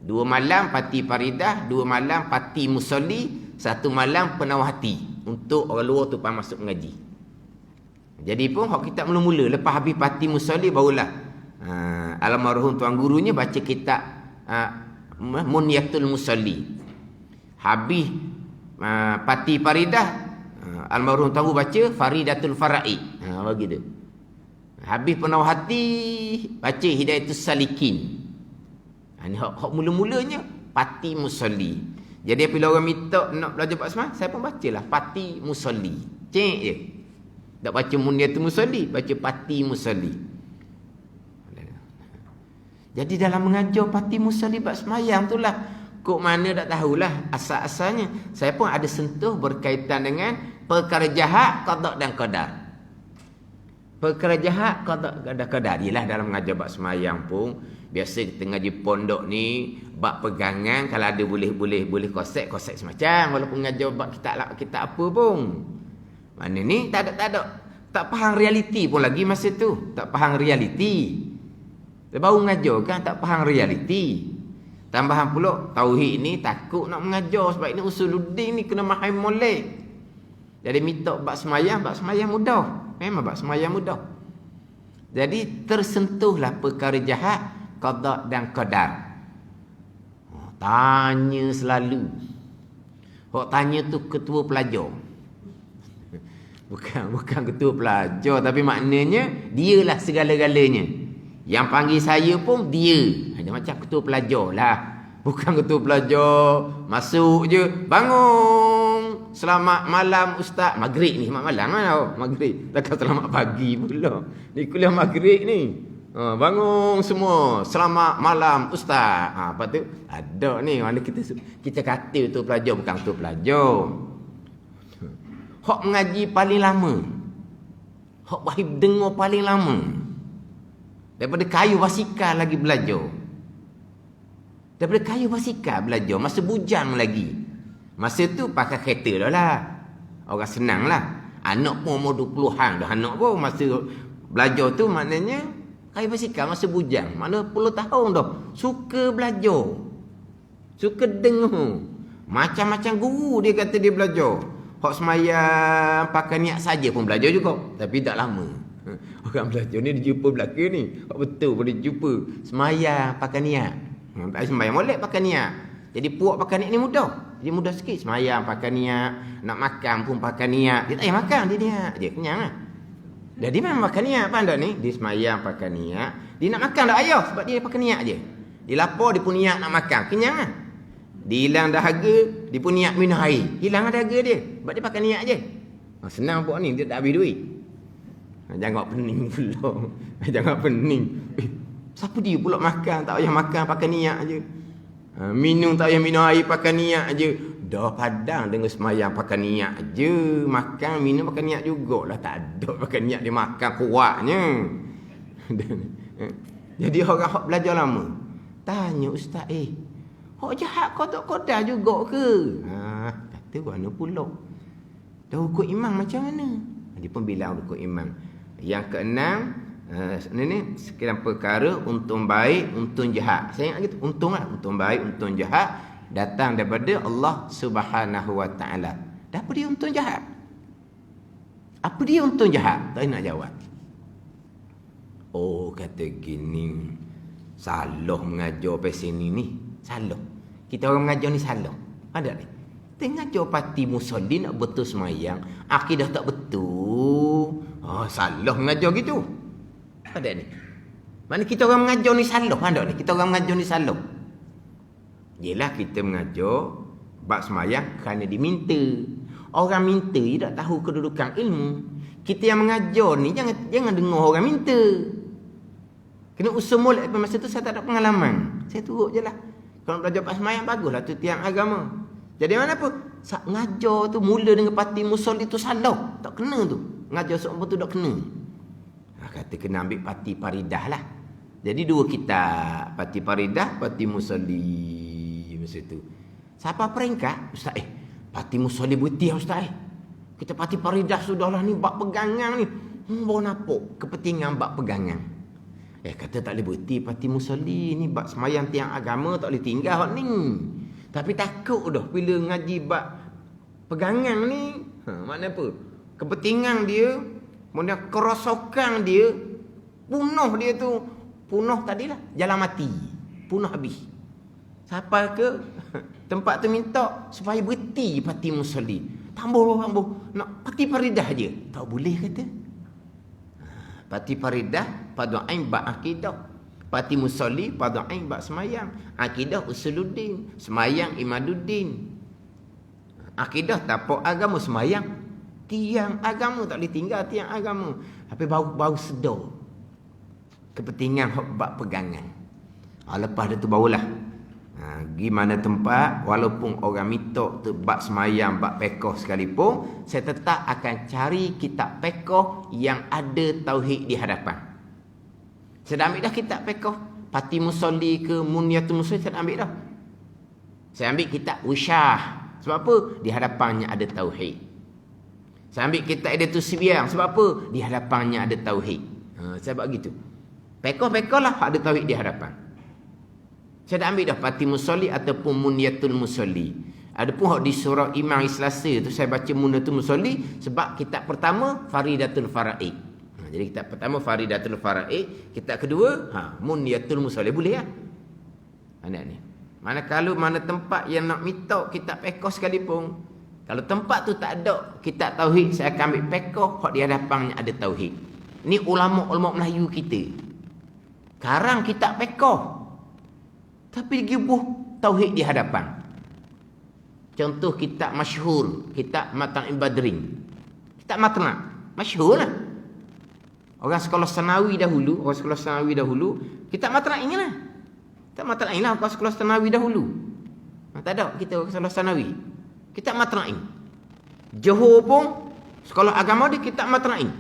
2 malam Pati Faridah, 2 malam Pati Musolli, 1 malam Penawar Hati. Untuk orang luar tu masuk mengaji. Jadi pun hak kitab mula-mula, lepas habis Pati Musolli barulah almarhum tuan gurunya baca kitab Munyatul Musolli. Habis Pati Faridah, almarhum tuan guru baca Faridatul Fara'i. Begitu. Habis Penawar Hati baca Hidayatus Salikin. Ini hak mula-mulanya Pati Musolli. Jadi bila orang minta nak belajar bab semayang, saya pun bacalah Pati Musolli. Cek je. Tak baca Munyatul Musolli, baca Pati Musolli. Jadi dalam mengajar Pati Musolli bab semayang itulah, kok mana tak tahulah asal-asalnya. Saya pun ada sentuh berkaitan dengan perkara jahat, qada dan qadar. Perkara jahat, qada dan qadar. Yalah dalam mengajar bab semayang pun, biasa kita ngaji pondok ni, bab pegangan, kalau ada boleh konsep semacam. Walaupun mengajar bab kita apa pun. Mana ni tak tak faham realiti pun lagi masa tu. Tak faham realiti. Dia baru mengajar kan tak faham realiti. Tambahan pula tauhid ni takut nak mengajar sebab ini usuluddin ni kena mahal molek. Jadi minta bab semayang mudah. Memang bab semayang mudah. Jadi tersentuhlah perkara jahat, qada dan qadar. Tanya selalu. Hok tanya tu ketua pelajar. Bukan ketua pelajar, tapi maknanya dialah segala-galanya. Yang panggil saya pun dia. Dia macam ketua pelajar lah. Bukan ketua pelajar masuk je, bangun, selamat malam ustaz. Maghrib ni, selamat malam tau. Maghrib. Takkan selamat pagi pula. Ni kuliah maghrib ni. Bangun semua, selamat malam ustaz. Apa tu? Ada ni mana kita kata ketua pelajar, bukan ketua pelajar. Hak mengaji paling lama, hak wahib dengar paling lama, daripada kayu basikal lagi belajar. Daripada kayu basikal belajar, masa bujang lagi. Masa tu pakai kereta dah lah. Orang senang lah. Anak pun umur 20-an dah anak pun. Masa belajar tu maknanya kayu basikal masa bujang. Mana 10 tahun dah. Suka belajar. Suka dengar. Macam-macam guru dia kata dia belajar. Hak semayang pakai niat saja pun belajar juga. Tapi tak lama. Orang belajar ni dia jumpa belakang ni. Hak betul boleh jumpa. Semayang pakai niat. Tak semayang molek pakai niat. Jadi puak pakai niat ni mudah. Dia mudah sikit. Semayang pakai niat. Nak makan pun pakai niat. Dia tak payah makan. Dia niat je. Kenyang lah. Jadi memang pakai niat. Faham tak ni? Dia semayang pakai niat. Dia nak makan tak ayah. Sebab dia pakai niat je. Dia lapar dia pun niat nak makan. Kenyang lah. Dia hilang dahaga, dia pun niat minum air. Hilang dahaga dia. Sebab dia pakai niat je. Senang buat ni, dia tak habis duit. Jangan pening pula. Jangan pening. Siapa dia pula makan? Tak payah makan, pakai niat je. Minum tak payah minum air, pakai niat je. Dah padang dengan semayang pakai niat je. Makan, minum pakai niat jugalah. Tak ada pakai niat dia makan kuatnya. Jadi orang hok belajar lama tanya ustaz, hok jahat kotak-kotak juga ke? Kata mana pula? Dah hukum imam macam mana? Dia pun bilang hukum imam. Yang keenam, ni sekian perkara untung baik, untung jahat. Saya ingat gitu, untung lah, untung baik, untung jahat datang daripada Allah Subhanahu Wa Taala. Apa dia untung jahat? Apa dia untung jahat? Tak nak jawab. Oh, kata gini, salah mengajar pasal ni. Salah. Kita orang mengajar ni salah. Ada ni. Tengah ngajar parti musolli nak betul semayang, akidah tak betul. Salah mengajar gitu. Ada ni. Mana kita orang mengajar ni salah, ada ni. Kita orang mengajar ni salah. Yelah kita mengajar bab semayang kerana diminta. Orang minta dia tak tahu kedudukan ilmu. Kita yang mengajar ni jangan dengar orang minta. Kena usul molek pada masa tu saya tak ada pengalaman. Saya turut je lah. Kalau belajar bab semayang baguslah tu tiang agama. Jadi mana pun ngajar tu mula dengan parti musolli tu salah. Tak kena tu. Ngajar seorang tu tak kena. Kata kena ambil parti faridah lah. Jadi dua kitab, parti faridah, parti musolli masa tu. Siapa peringkat? Ustaz, parti musolli berhenti ustaz. Kita parti faridah sudahlah ni bab pegangan ni. Bawa napuk kepentingan bab pegangan. Kata tak boleh berhenti parti musolli ni bab semayang tiang agama tak boleh tinggal ni. Tapi takut dah bila ngaji bab pegangan ni. Makna apa? Kepentingan dia, kemudian kerosakan dia, punah dia tu. Punah tadilah jalan mati. Punah habis. Siapa ke tempat tu minta supaya berhenti parti musolli. Tambah. Nak parti faridah je. Tak boleh kata. Parti faridah fardu ain bab akidah. Parti musolli fardu ain bab semayang. Akidah usuluddin, semayang imaduddin. Akidah tapak agama, semayang tiang agama, tak boleh tinggal tiang agama. Tapi baru sedar kepentingan bab pegangan. Lepas tu barulah gimana tempat, walaupun orang minta tu bab semayang, bab pekoh sekalipun, saya tetap akan cari kitab pekoh yang ada tauhid di hadapan. Saya dah ambil dah kitab pekoh parti musolli ke munyatul musolli, saya dah ambil dah. Saya ambil kitab Wisyah. Sebab apa? Di hadapannya ada tauhid. Saya ambil kitab Idatus Sibyang. Sebab apa? Di hadapannya ada tauhid. Saya buat gitu. Pekoh lah ada tauhid di hadapan. Saya dah ambil dah parti musolli ataupun munyatul musolli. Adapun di surah Imam Selasa tu saya baca munyatul musolli sebab kitab pertama Faridatul Faraid. Jadi kitab pertama Faridatul Faraid, kitab kedua munyatul musolli. Boleh kan? Mana ni? Mana tempat yang nak minta kitab pekoh sekalipun, kalau tempat tu tak ada kitab tauhid, saya akan ambil pekoh hak di hadapannya ada tauhid. Ni ulama-ulama Melayu kita. Karang kitab pekoh tapi digibuh tauhid di hadapan. Contoh kitab masyhur, kitab Matan' Badrin. Kitab Matan' masyhur lah. Orang sekolah sanawi dahulu, kitab Matan' lah. Kitab Matan' lah orang sekolah sanawi dahulu. Tak ada kita sekolah sanawi. Kitab Matan'. Johor pun sekolah agama di kitab Matan'.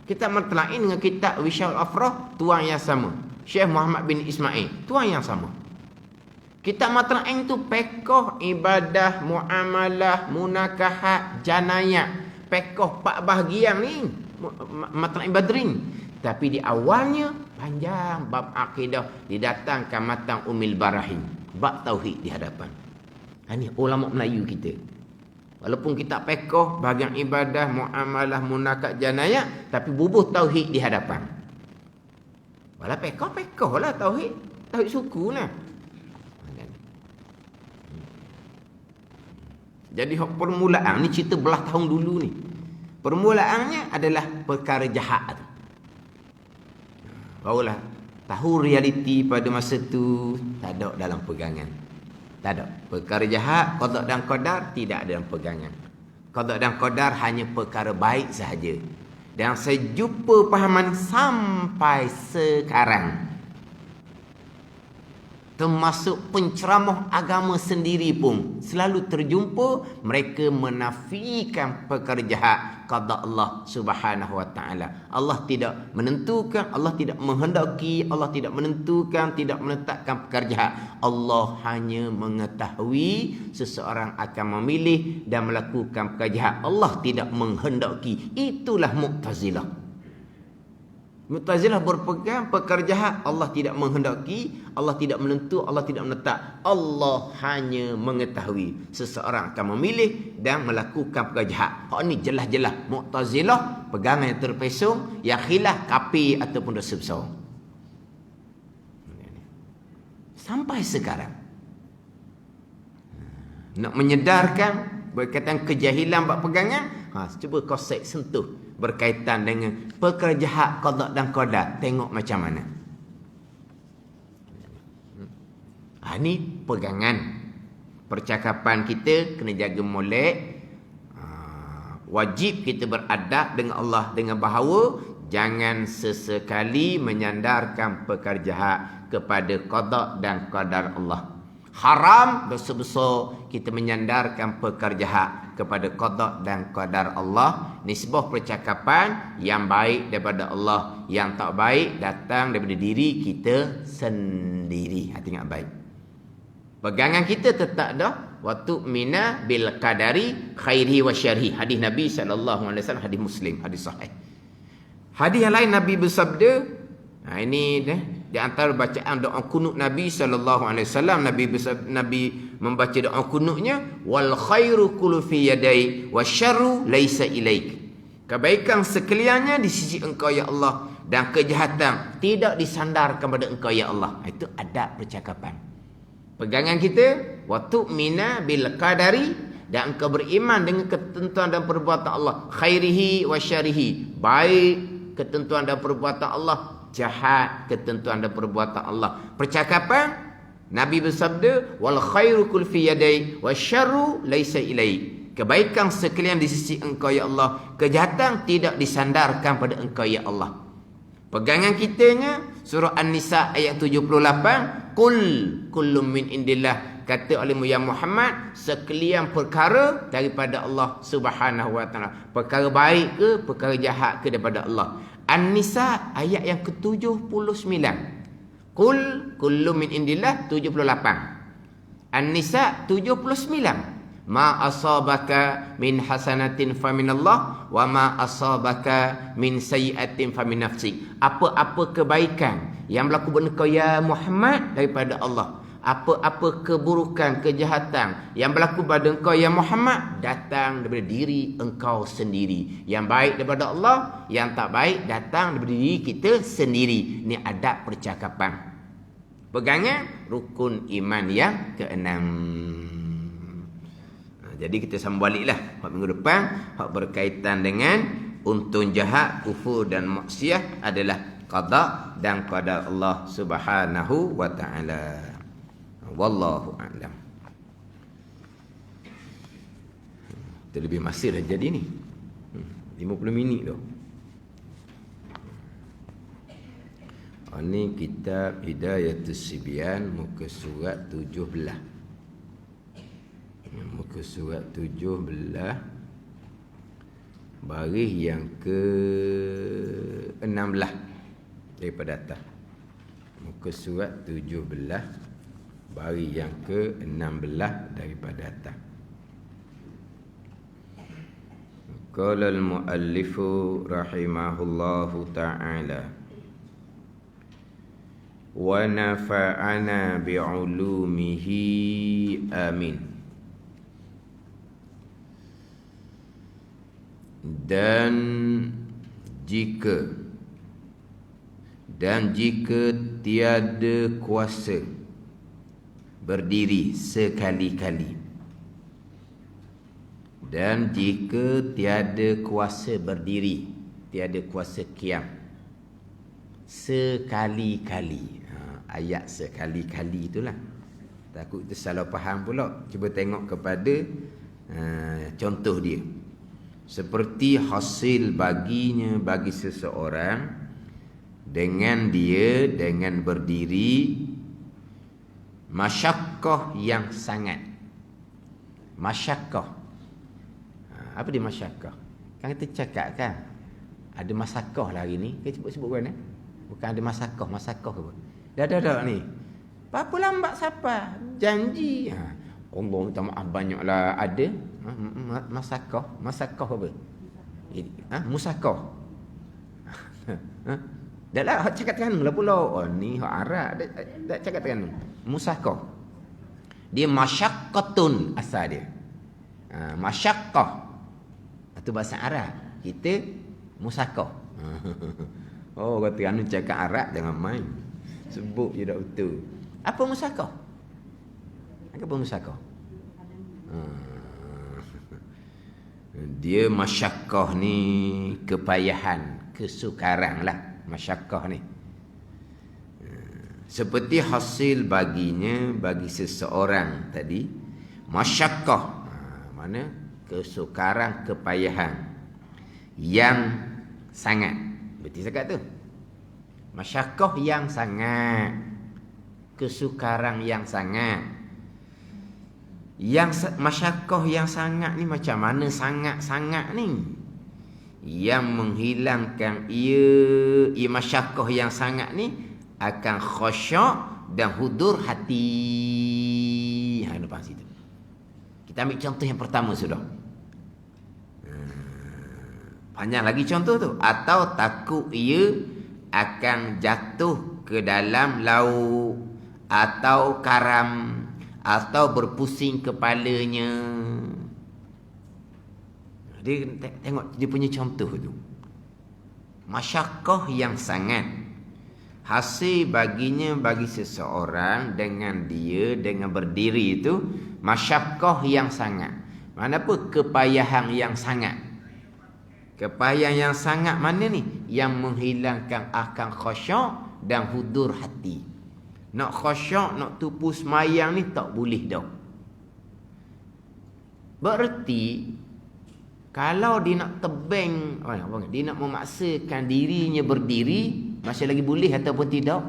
Kitab Matan' dengan kitab Wisyahul Afrah tuan yang sama. Syekh Muhammad bin Ismail, tuan yang sama. Kitab Matan' tu pekoh ibadah, muamalah, munakahat, janayah. Pekoh 4 bahagian ni Matan' Badrin. Tapi di awalnya panjang bab akidah, didatangkan Matan' Umil Barahin, bab tauhid di hadapan. Ini ulama Melayu kita. Walaupun kita pekoh bahagian ibadah, muamalah, munakat, janayah, tapi bubuh tauhid di hadapan. Walau pekoh lah tauhid. Tauhid suku lah. Jadi permulaan ni cerita belah tahun dulu ni. Permulaannya adalah perkara jahat. Barulah tahu realiti pada masa tu tak ada dalam pegangan. Tak ada. Perkara jahat, qada dan qadar tidak ada dalam pegangan. Qada dan qadar hanya perkara baik sahaja. Dan saya jumpa pahaman sampai sekarang. termasuk penceramah agama sendiri pun selalu terjumpa mereka menafikan perkara jahat qada Allah Subhanahu wa taala. Allah tidak menentukan, Allah tidak menghendaki, Allah tidak menentukan, tidak menetapkan perkara jahat. Allah hanya mengetahui seseorang akan memilih dan melakukan perkara jahat. Allah tidak menghendaki. Itulah Mu'tazilah. Mu'tazilah berpegang perkara jahat Allah tidak menghendaki, Allah tidak menentu, Allah tidak menetap. Allah hanya mengetahui seseorang akan memilih dan melakukan perkara jahat. Hak ni jelas-jelas Mu'tazilah, pegangan yang terpesong, yang khilaf kafir ataupun dosa besar. Sampai sekarang nak menyedarkan berkaitan kejahilan bab pegangan, cuba kau sentuh berkaitan dengan perkara jahat qada dan qadar, tengok macam mana. Ni pegangan. Percakapan kita kena jaga molek. Wajib kita beradab dengan Allah dengan bahawa jangan sesekali menyandarkan perkara jahat kepada qada dan qadar Allah. Haram, dosa besar kita menyandarkan perkara jahat kepada qada dan qadar Allah. Nisbah percakapan yang baik daripada Allah, yang tak baik datang daripada diri kita sendiri. Hati ingat baik. Pegangan kita tetap dah waktu mina bil qadari khairihi wa syarrihi. Hadis Nabi sallallahu alaihi wasallam, hadis Muslim, hadis sahih. Hadis yang lain Nabi bersabda, ini di antara bacaan doa kunut Nabi sallallahu alaihi wasallam, Nabi membaca doa kunutnya, wal khairu kullu fi yadai wasyarru laisa ilaik. Kebaikan sekaliannya di sisi engkau ya Allah, dan kejahatan tidak disandarkan pada engkau ya Allah. Itu adab percakapan. Pegangan kita waktu mina bil qadari, dan engkau beriman dengan ketentuan dan perbuatan Allah, khairihi wa syarihi, baik ketentuan dan perbuatan Allah, jahat ketentuan dan perbuatan Allah. Percakapan Nabi bersabda, wal khairu kul fi yadai wasyarru laisa ilaik. Kebaikan sekalian di sisi engkau ya Allah, kejahatan tidak disandarkan pada engkau ya Allah. Pegangan kitanya surah An-Nisa ayat 78, qul kullum min indillah, kata olehmu ya Muhammad, sekalian perkara daripada Allah Subhanahu wa taala. Perkara baik ke perkara jahat ke daripada Allah. An-Nisa ayat yang ke-79. Qul kullum min indillah 78. An-Nisa 79. Ma asabaka min hasanatin faminallah wa ma asabaka min sayyi'atin famin nafsik. Apa-apa kebaikan yang berlaku pada engkau ya Muhammad daripada Allah, apa-apa keburukan, kejahatan yang berlaku pada engkau ya Muhammad datang daripada diri engkau sendiri. Yang baik daripada Allah, yang tak baik datang daripada diri kita sendiri. Ini adab percakapan. Pegangan rukun iman yang ke-6. Jadi kita sambung baliklah minggu depan, hak berkaitan dengan untun jahat, kufur dan maksiat adalah qada dan qadar Allah Subhanahu wa taala. Wallahu a'lam. Terlebih masih dah jadi ni. 50 minit tu. Ini kitab Hidayatus Sibyan, muka surat 17. Muka surat 17, baris yang ke-16 daripada atas. Muka surat 17, baris yang ke-16 daripada atas. Qala al-muallifu rahimahullahu ta'ala, wa nafa'ana bi'ulumihi amin. Dan jika tiada kuasa berdiri sekali-kali, dan jika tiada kuasa berdiri, tiada kuasa qiyam sekali-kali, ayat sekali-kali itulah, takut kita salah faham pula. Cuba tengok kepada contoh dia. Seperti hasil baginya bagi seseorang dengan berdiri Masyakkah yang sangat. Masyakkah. Apa dia masyakkah? Kan kita cakap kan, ada masakah lah hari ni. Kita sebut-sebut kan? Bukan ada masakah ke apa. Dah ni. Apa lambat siapa? Janji. Allah minta maaf banyaklah ada. Masakah apa? Musakah. Dah lah hak cakap Terengganu lah pula. Oh ni hak Arab dah cakap Terengganu. Musakah. Dia masyaqqatun asal dia. Masyaqqah. Itu bahasa Arab. Kita musakah. Oh kata Terengganu cakap Arab jangan main. Sebut je dah betul. Apa musakah? Apa musakah? Dia masyakkah ni kepayahan, kesukaran lah masyakkah ni. Seperti hasil baginya bagi seseorang tadi, masyakkah mana kesukaran, kepayahan yang sangat. Berarti cakap tu masyakkah yang sangat, kesukaran yang sangat. Yang masyakkah yang sangat ni macam mana sangat-sangat ni? Yang menghilangkan ia masyakkah yang sangat ni akan khusyuk dan hudur hati. Depan situ. Kita ambil contoh yang pertama sudah. Panjang lagi contoh tu. Atau takut ia akan jatuh ke dalam laut atau karam atau berpusing kepalanya. Dia tengok dia punya contoh tu. Masyakkah yang sangat. Hasil baginya bagi seseorang dengan berdiri itu masyakkah yang sangat. Mana apa kepayahan yang sangat. Kepayahan yang sangat mana ni? Yang menghilangkan akan khusyuk dan hudur hati. Nak khusyuk, nak tupu semayang ni tak boleh dah. Berarti kalau dia nak tebing, dia nak memaksakan dirinya berdiri, masih lagi boleh ataupun tidak?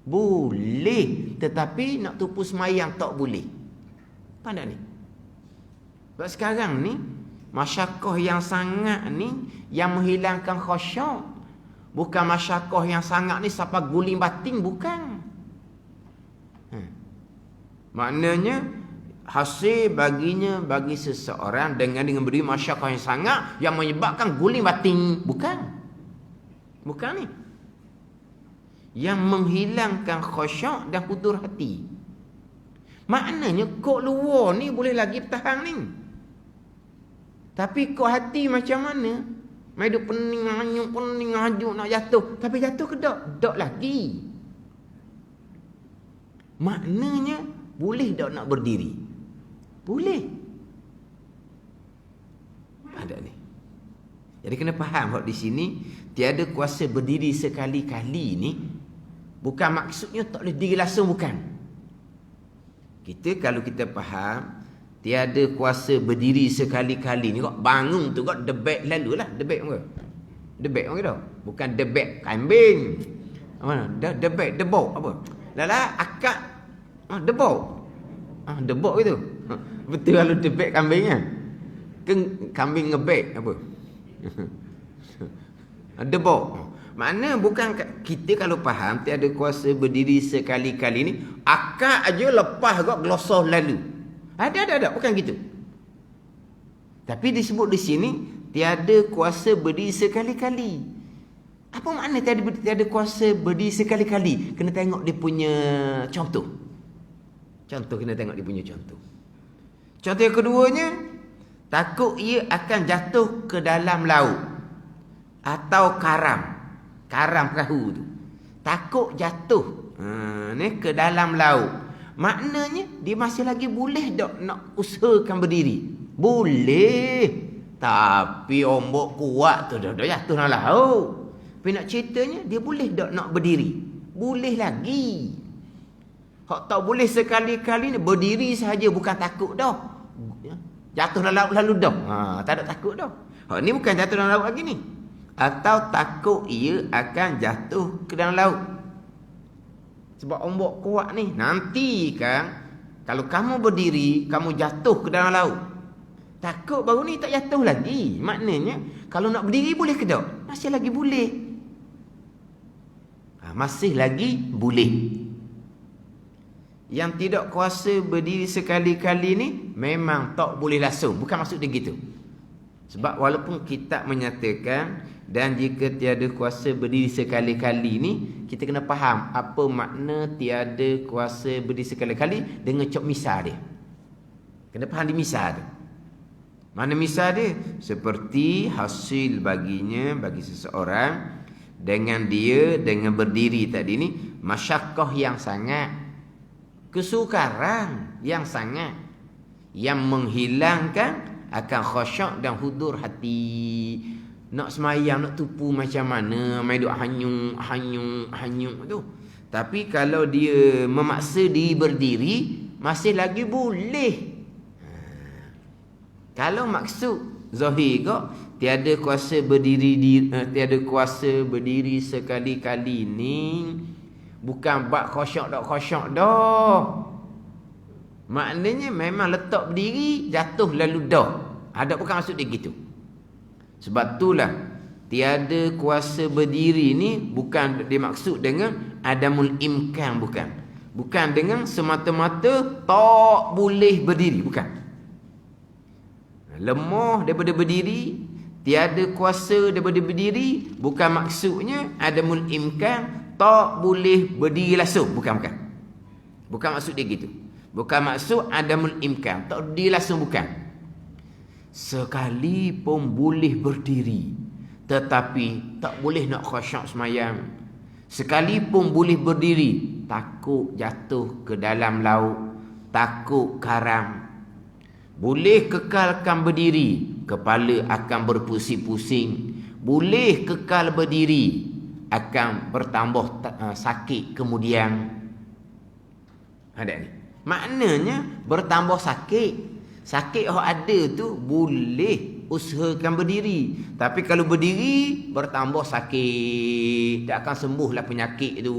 Boleh, tetapi nak tupu semayang tak boleh. Pandai ni. Sebab sekarang ni masyakkah yang sangat ni yang menghilangkan khusyuk. Bukan masyakkah yang sangat ni sampai guling batin, bukan. Maknanya hasil baginya bagi seseorang dengan beri masyakkah yang sangat yang menyebabkan guling batin, bukan ni. Yang menghilangkan khusyuk dan hudur hati. Maknanya kok luar ni boleh lagi bertahan ni. Tapi kok hati macam mana? Mai duk pening hajuk nak jatuh, tapi jatuh ke tak? Tak lagi. Maknanya boleh tak nak berdiri? Boleh. Ada ni. Jadi kena faham hak di sini tiada kuasa berdiri sekali-kali ni bukan maksudnya tak boleh diri langsung, bukan. Kalau kita faham tiada kuasa berdiri sekali-kali ni kok bangun tu kok debek lalulah, debek apa? Debek apa dah? Bukan debek kambing. Mana? Debek debok apa? Lala akak debok. Debok itu. Betul kalau debek kambingnya. Kambing ngebek apa? Debok. Mana bukan kita kalau faham tiada kuasa berdiri sekali-kali ni, akak aja lepas kok glosor lalu. Ada bukan gitu. Tapi disebut di sini tiada kuasa berdiri sekali-kali. Apa makna tiada kuasa berdiri sekali-kali? Kena tengok dia punya contoh. Kena tengok dia punya contoh. Contoh yang keduanya, takut ia akan jatuh ke dalam laut atau karam perahu tu. Takut jatuh ni ke dalam laut. Maknanya dia masih lagi boleh tak nak usahakan berdiri? Boleh. Tapi ombak kuat tu dah jatuh dalam laut. Tapi nak ceritanya dia boleh tak nak berdiri? Boleh lagi. Hak tak boleh sekali-kali ni berdiri sahaja, bukan takut dah. Jatuh dalam laut lalu dah. Tak ada takut dah. Hak ni bukan jatuh dalam laut lagi ni. Atau takut ia akan jatuh ke dalam laut. Sebab ombak kuat ni. Nanti kan, kalau kamu berdiri, kamu jatuh ke dalam laut. Takut baru ni tak jatuh lagi. Maknanya, kalau nak berdiri boleh ke tak? Masih lagi boleh. Masih lagi boleh. Yang tidak kuasa berdiri sekali-kali ni memang tak boleh langsung. Bukan maksud dia gitu. Sebab walaupun kitab menyatakan dan jika tiada kuasa berdiri sekali-kali ni, kita kena faham apa makna tiada kuasa berdiri sekali-kali dengan cok misal dia. Kena faham di misal tu. Mana misal dia? Seperti hasil baginya bagi seseorang dengan berdiri tadi ni masyakkah yang sangat, kesukaran yang sangat, yang menghilangkan akan khusyuk dan hudur hati. Nak semayang, nak tupu macam mana, main duk hanyung tu. Tapi kalau dia memaksa diri berdiri, masih lagi boleh. Kalau maksud zahir kok tiada kuasa berdiri sekali-kali ni, bukan bab khusyuk dah. Maknanya memang letak berdiri, jatuh lalu dah. Ada bukan maksud dia gitu. Sebab itulah tiada kuasa berdiri ni bukan dimaksud dengan adamul imkan, bukan. Bukan dengan semata-mata tak boleh berdiri, bukan. Lemah daripada berdiri, tiada kuasa daripada berdiri, bukan maksudnya adamul imkan, tak boleh berdiri langsung, bukan. Bukan maksud dia gitu. Bukan maksud adamul imkan, tak berdiri langsung, bukan. Sekalipun boleh berdiri, tetapi tak boleh nak khusyuk semayang. Sekalipun boleh berdiri, takut jatuh ke dalam laut, takut karam. Boleh kekalkan berdiri, kepala akan berpusing-pusing. Boleh kekal berdiri, akan bertambah sakit kemudian. Ada ni. Maknanya bertambah sakit. Sakit yang ada tu boleh usahakan berdiri. Tapi kalau berdiri bertambah sakit, tak akan sembuhlah penyakit tu.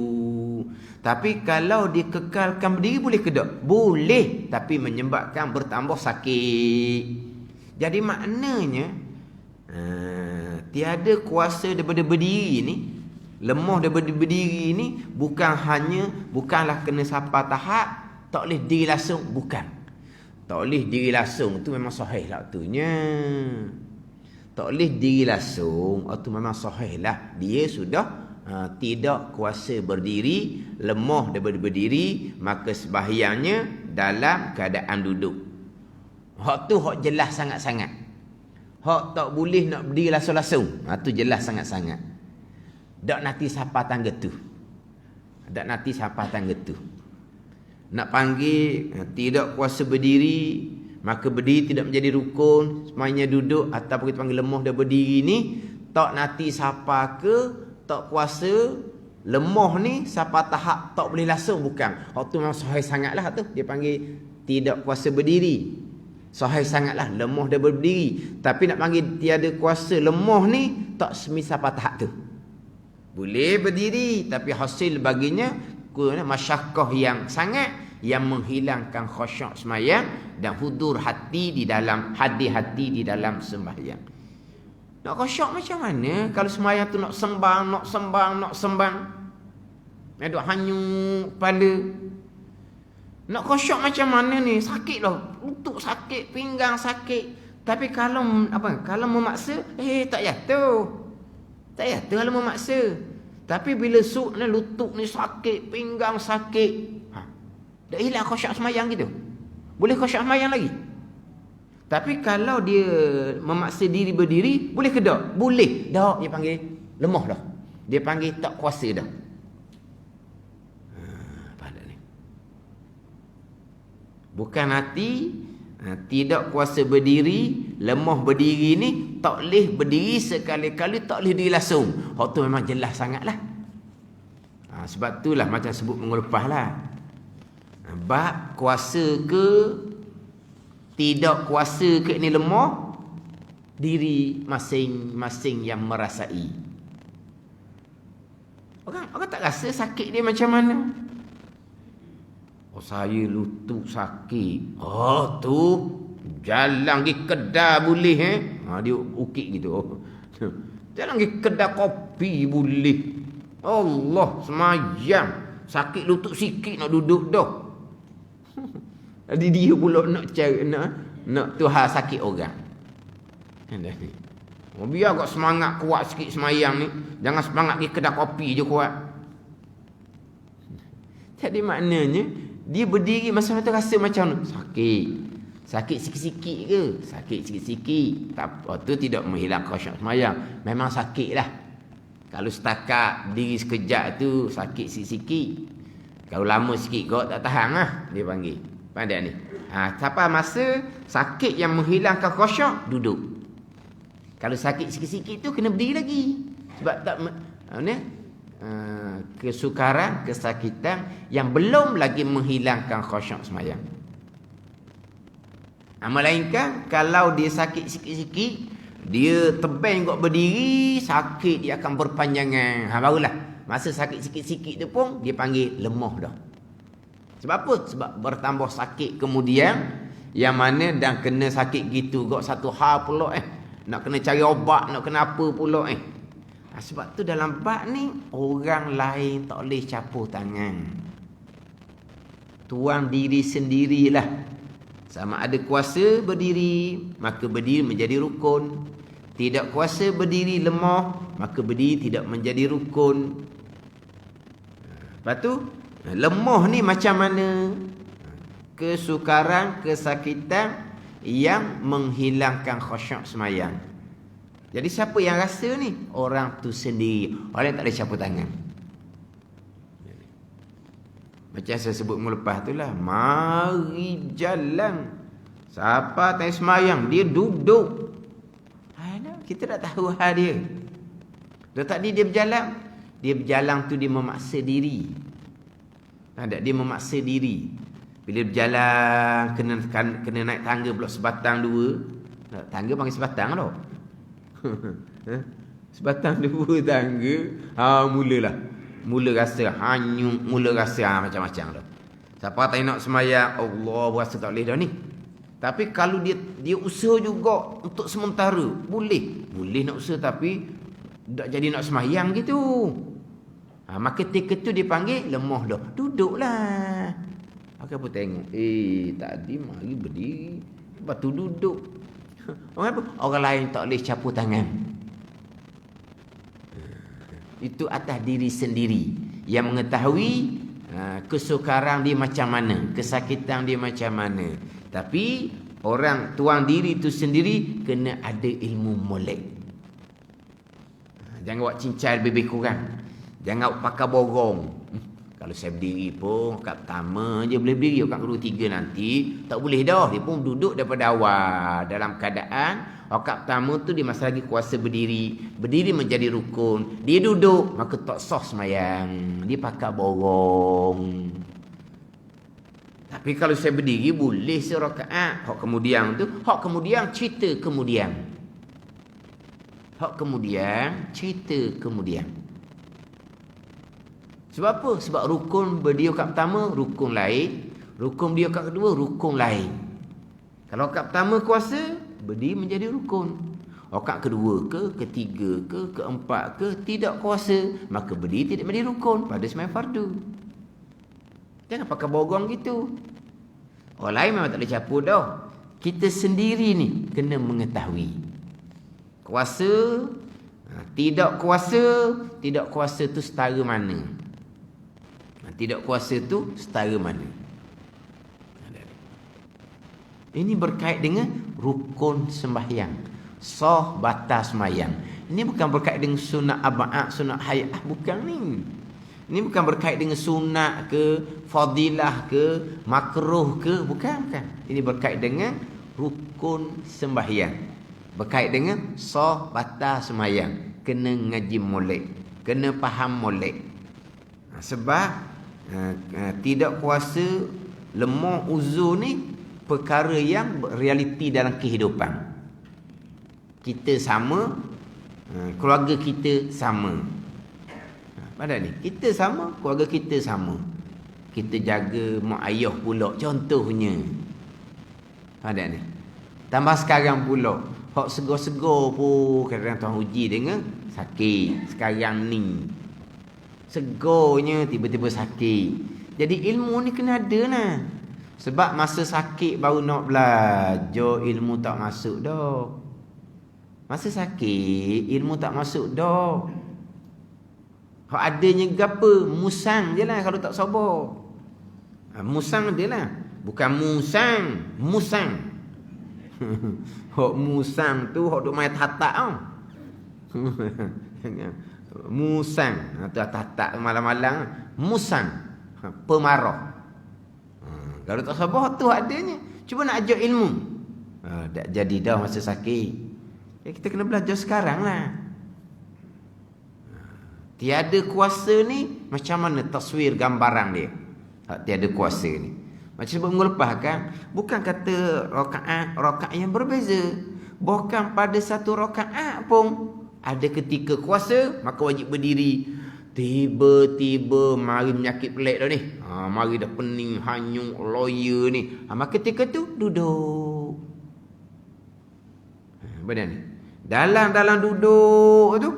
Tapi kalau dia kekalkan berdiri boleh ke tak? Boleh, tapi menyebabkan bertambah sakit. Jadi maknanya tiada kuasa daripada berdiri ni, lemah daripada berdiri ni bukanlah kena sampai tahap tak boleh diri langsung, bukan. Tak boleh diri langsung tu memang sahih lah waktunya. Tak boleh diri langsung itu memang sahih lah. Dia sudah tidak kuasa berdiri, lemah daripada berdiri, maka sembahyangnya dalam keadaan duduk. Hak tu hak jelas sangat-sangat. Hak tak boleh nak berdiri langsung-langsung, tu jelas sangat-sangat. Tak nanti siapa tangga tu. Tak nanti siapa tangga tu. Nak panggil tidak kuasa berdiri, maka berdiri tidak menjadi rukun, semuanya duduk ataupun kita panggil lemah dan berdiri ni, tak nanti siapa ke tak kuasa lemah ni siapa tahap tak boleh langsung, bukan. Hak tu memang sahih sangatlah tu. Dia panggil tidak kuasa berdiri. Sahih sangatlah lemah dan berdiri. Tapi nak panggil tiada kuasa lemah ni tak semisal siapa tahap tu. Boleh berdiri tapi hasil baginya masyakkah yang sangat, yang menghilangkan khusyuk sembahyang dan hudur hati di dalam hati di dalam sembahyang. Nak khusyuk macam mana kalau sembahyang tu nak sembang. Duk hanyung kepala. Nak khusyuk macam mana ni? Sakit lah, lutut sakit, pinggang sakit. Tapi kalau kalau memaksa, tak jatuh. Tak jatuh kalau memaksa. Tapi bila ni lutut ni sakit, pinggang sakit, dah hilang khusyuk semayang gitu. Boleh khusyuk semayang lagi. Tapi kalau dia memaksa diri berdiri, boleh ke tak? Boleh. Dah dia panggil lemah dah. Dia panggil tak kuasa dah. Pada ni. Bukan hati tidak kuasa berdiri, lemah berdiri ni tak boleh berdiri sekali-kali, tak boleh diri langsung. Hak tu memang jelas sangatlah. Sebab itulah macam sebut minggu lepas lah. Bab kuasa ke tidak kuasa ke ni lemah, diri masing-masing yang merasai. Orang tak rasa sakit dia macam mana. Oh, saya lutut sakit. Oh, tu jalan pergi kedai boleh dia ukit gitu. Jalan pergi kedai kopi boleh. Allah, semayang. Sakit lutut sikit nak duduk dah. Jadi dia pula nak cari nak Tuhan sakit orang. Biar kau semangat kuat sikit semayang ni. Jangan semangat pergi kedai kopi je kuat. Jadi maknanya dia berdiri masa tu rasa macam sakit. Sakit sikit-sikit ke? Sakit sikit-sikit. Tak apa, tu tidak menghilangkan khusyuk semayang. Memang sakit lah. Kalau setakat diri sekejap tu sakit sikit-sikit. Kalau lama sikit kau tak tahan lah dia panggil. Pandai ni. Sampai masa sakit yang menghilangkan khusyuk duduk. Kalau sakit sikit-sikit tu kena berdiri lagi. Sebab tak kesukaran, kesakitan yang belum lagi menghilangkan khusyuk semayang. Melainkan kalau dia sakit sikit-sikit, dia tebing kok berdiri, sakit dia akan berpanjangan. Barulah masa sakit sikit-sikit tu pun dia panggil lemah dah. Sebab apa? Sebab bertambah sakit kemudian, yang mana dan kena sakit gitu kok satu hal pula nak kena cari obat, nak kena apa pula sebab tu dalam bab ni orang lain tak boleh campur tangan. Tuan diri sendirilah. Sama ada kuasa berdiri, maka berdiri menjadi rukun. Tidak kuasa berdiri, lemah, maka berdiri tidak menjadi rukun. Lepas tu lemah ni macam mana? Kesukaran, kesakitan yang menghilangkan khusyuk semayang. Jadi siapa yang rasa ni? Orang tu sendiri. Orang tak ada campur tangan. Macam saya sebut minggu lepas tu lah. Mari jalan. Siapa tanya semayang, dia duduk. Kita tak tahu hal dia. Tadi dia berjalan. Dia berjalan tu dia memaksa diri. Dia memaksa diri. Bila berjalan, kena naik tangga pula sebatang dua. Tangga panggil sebatang tau. Sebatang dua tangga. Mula rasa hanyut, mula rasa macam-macam dah. Siapa tak nak semayang, Allah rasa tak boleh dah ni. Tapi kalau dia usaha juga untuk sementara, boleh nak usaha tapi tak jadi nak semayang gitu. Maka ketika tu dia panggil lemah dah. Duduklah. Aku pun tengok, tadi mari berdiri, lepas tu duduk. Orang apa? Orang lain tak boleh campur tangan. Itu atas diri sendiri yang mengetahui kesukaran dia macam mana, kesakitan dia macam mana. Tapi orang tuan diri itu sendiri kena ada ilmu molek. Jangan buat cincai lebih kurang. Jangan pakai borong. Kalau saya berdiri pun kat pertama je boleh berdiri, kat kedua tiga nanti tak boleh dah. Dia pun duduk daripada awal dalam keadaan kat pertama tu dia masih lagi kuasa berdiri. Berdiri menjadi rukun. Dia duduk maka tak sah semayang. Dia pakai borong. Tapi kalau saya berdiri boleh serakaat. Hak kemudian tu, hak kemudian cerita kemudian. Hak kemudian cerita kemudian. Sebab apa? Sebab rukun berdiri kat pertama, rukun lain. Rukun berdiri kat kedua, rukun lain. Kalau kat pertama kuasa, berdiri menjadi rukun. Kat kedua ke, ketiga ke, keempat ke, tidak kuasa, maka berdiri tidak menjadi rukun pada sembahyang fardu. Jangan pakai borong gitu. Orang lain memang tak boleh campur dah. Kita sendiri ni kena mengetahui. Kuasa, tidak kuasa tu setara mana? Tidak kuasa tu setara mana? Ini berkait dengan rukun sembahyang. Sah batas sembahyang. Ini bukan berkait dengan sunat ab'ad, sunat hayat. Bukan ni. Ini bukan berkait dengan sunat ke, fadilah ke, makruh ke. Bukan. Ini berkait dengan rukun sembahyang. Berkait dengan sah batas sembahyang. Kena ngaji molek. Kena faham molek. Sebab tidak kuasa, lemah, uzur ni perkara yang realiti dalam kehidupan. Kita sama, keluarga kita sama. Pada ni kita sama, keluarga kita sama. kita jaga mak ayah pula contohnya. Ada ni. Tambah sekarang pula, hak segar-segar pun kadang-kadang tuan uji dengan sakit. Sekarang ni segarnya tiba-tiba sakit. Jadi ilmu ni kena ada lah. Sebab masa sakit baru nak belajar, ilmu tak masuk dah. Masa sakit ilmu tak masuk dah. Hak adanya gapa? Musang je lah kalau tak sabar. Musang dia lah. Bukan musang. Musang. Hak musang tu hak duk main tatak tau. Musang. Tu tatak malam-malam. Musang. Pemarah. Kalau tak sabar tu adanya. Cuba nak ajar ilmu. Tak jadi dah masa sakit. Kita kena belajar sekarang lah. Tiada kuasa ni macam mana taswir gambaran dia. Tiada kuasa ni. Macam sebab minggu lepas kan, bukan kata rakaat yang berbeza. Bahkan pada satu rakaat pun ada ketika kuasa maka wajib berdiri. Tiba-tiba mari menyakit pelik dah ni. Mari dah pening, hanyung, lawyer ni. Maka ketika tu duduk. Benar ni. Dalam duduk tu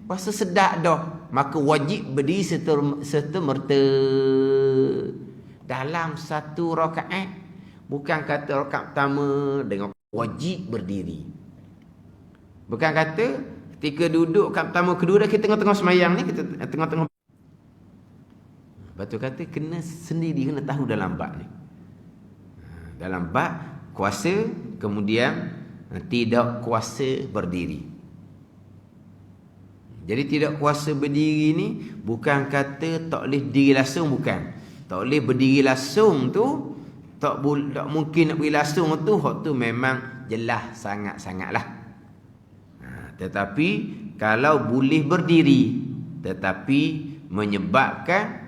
rasa sedap dah. Maka wajib berdiri serta merta. Dalam satu rakaat. Bukan kata rakaat pertama dengan wajib berdiri. Bukan kata ketika duduk rakaat pertama kedua dah kita tengah-tengah semayang ni, kita tengah-tengah. Lepas tu kata kena sendiri, kena tahu dalam bab ni. Dalam bab kuasa, kemudian tidak kuasa berdiri. Jadi tidak kuasa berdiri ni bukan kata tak boleh berdiri langsung, bukan. Tak boleh berdiri langsung tu, tak mungkin nak berdiri langsung tu, hak tu memang jelas sangat-sangatlah. Tetapi kalau boleh berdiri tetapi menyebabkan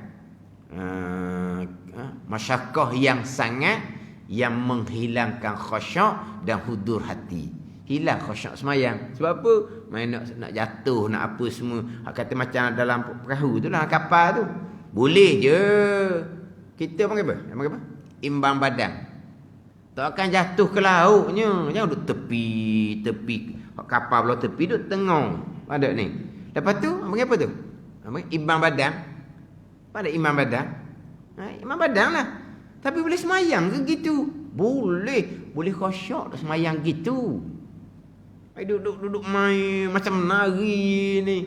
masyakkah yang sangat yang menghilangkan khusyuk dan hudur hati. Hilang khusyuk semayang. Sebab apa? Main nak jatuh, nak apa semua. Kata macam dalam perahu tu lah, kapal tu. Boleh je. Kita panggil apa? Panggil apa? Imbang badan. Tak akan jatuh ke lautnya. Jangan duduk tepi. Kapal belah tepi, duduk tengah. Ada ni. Lepas tu, panggil apa tu? Imbang badan. Pada imbang badan. Imbang badan lah. Tapi boleh semayang ke gitu? Boleh. Boleh khusyuk semayang gitu. Duduk main macam menari ni.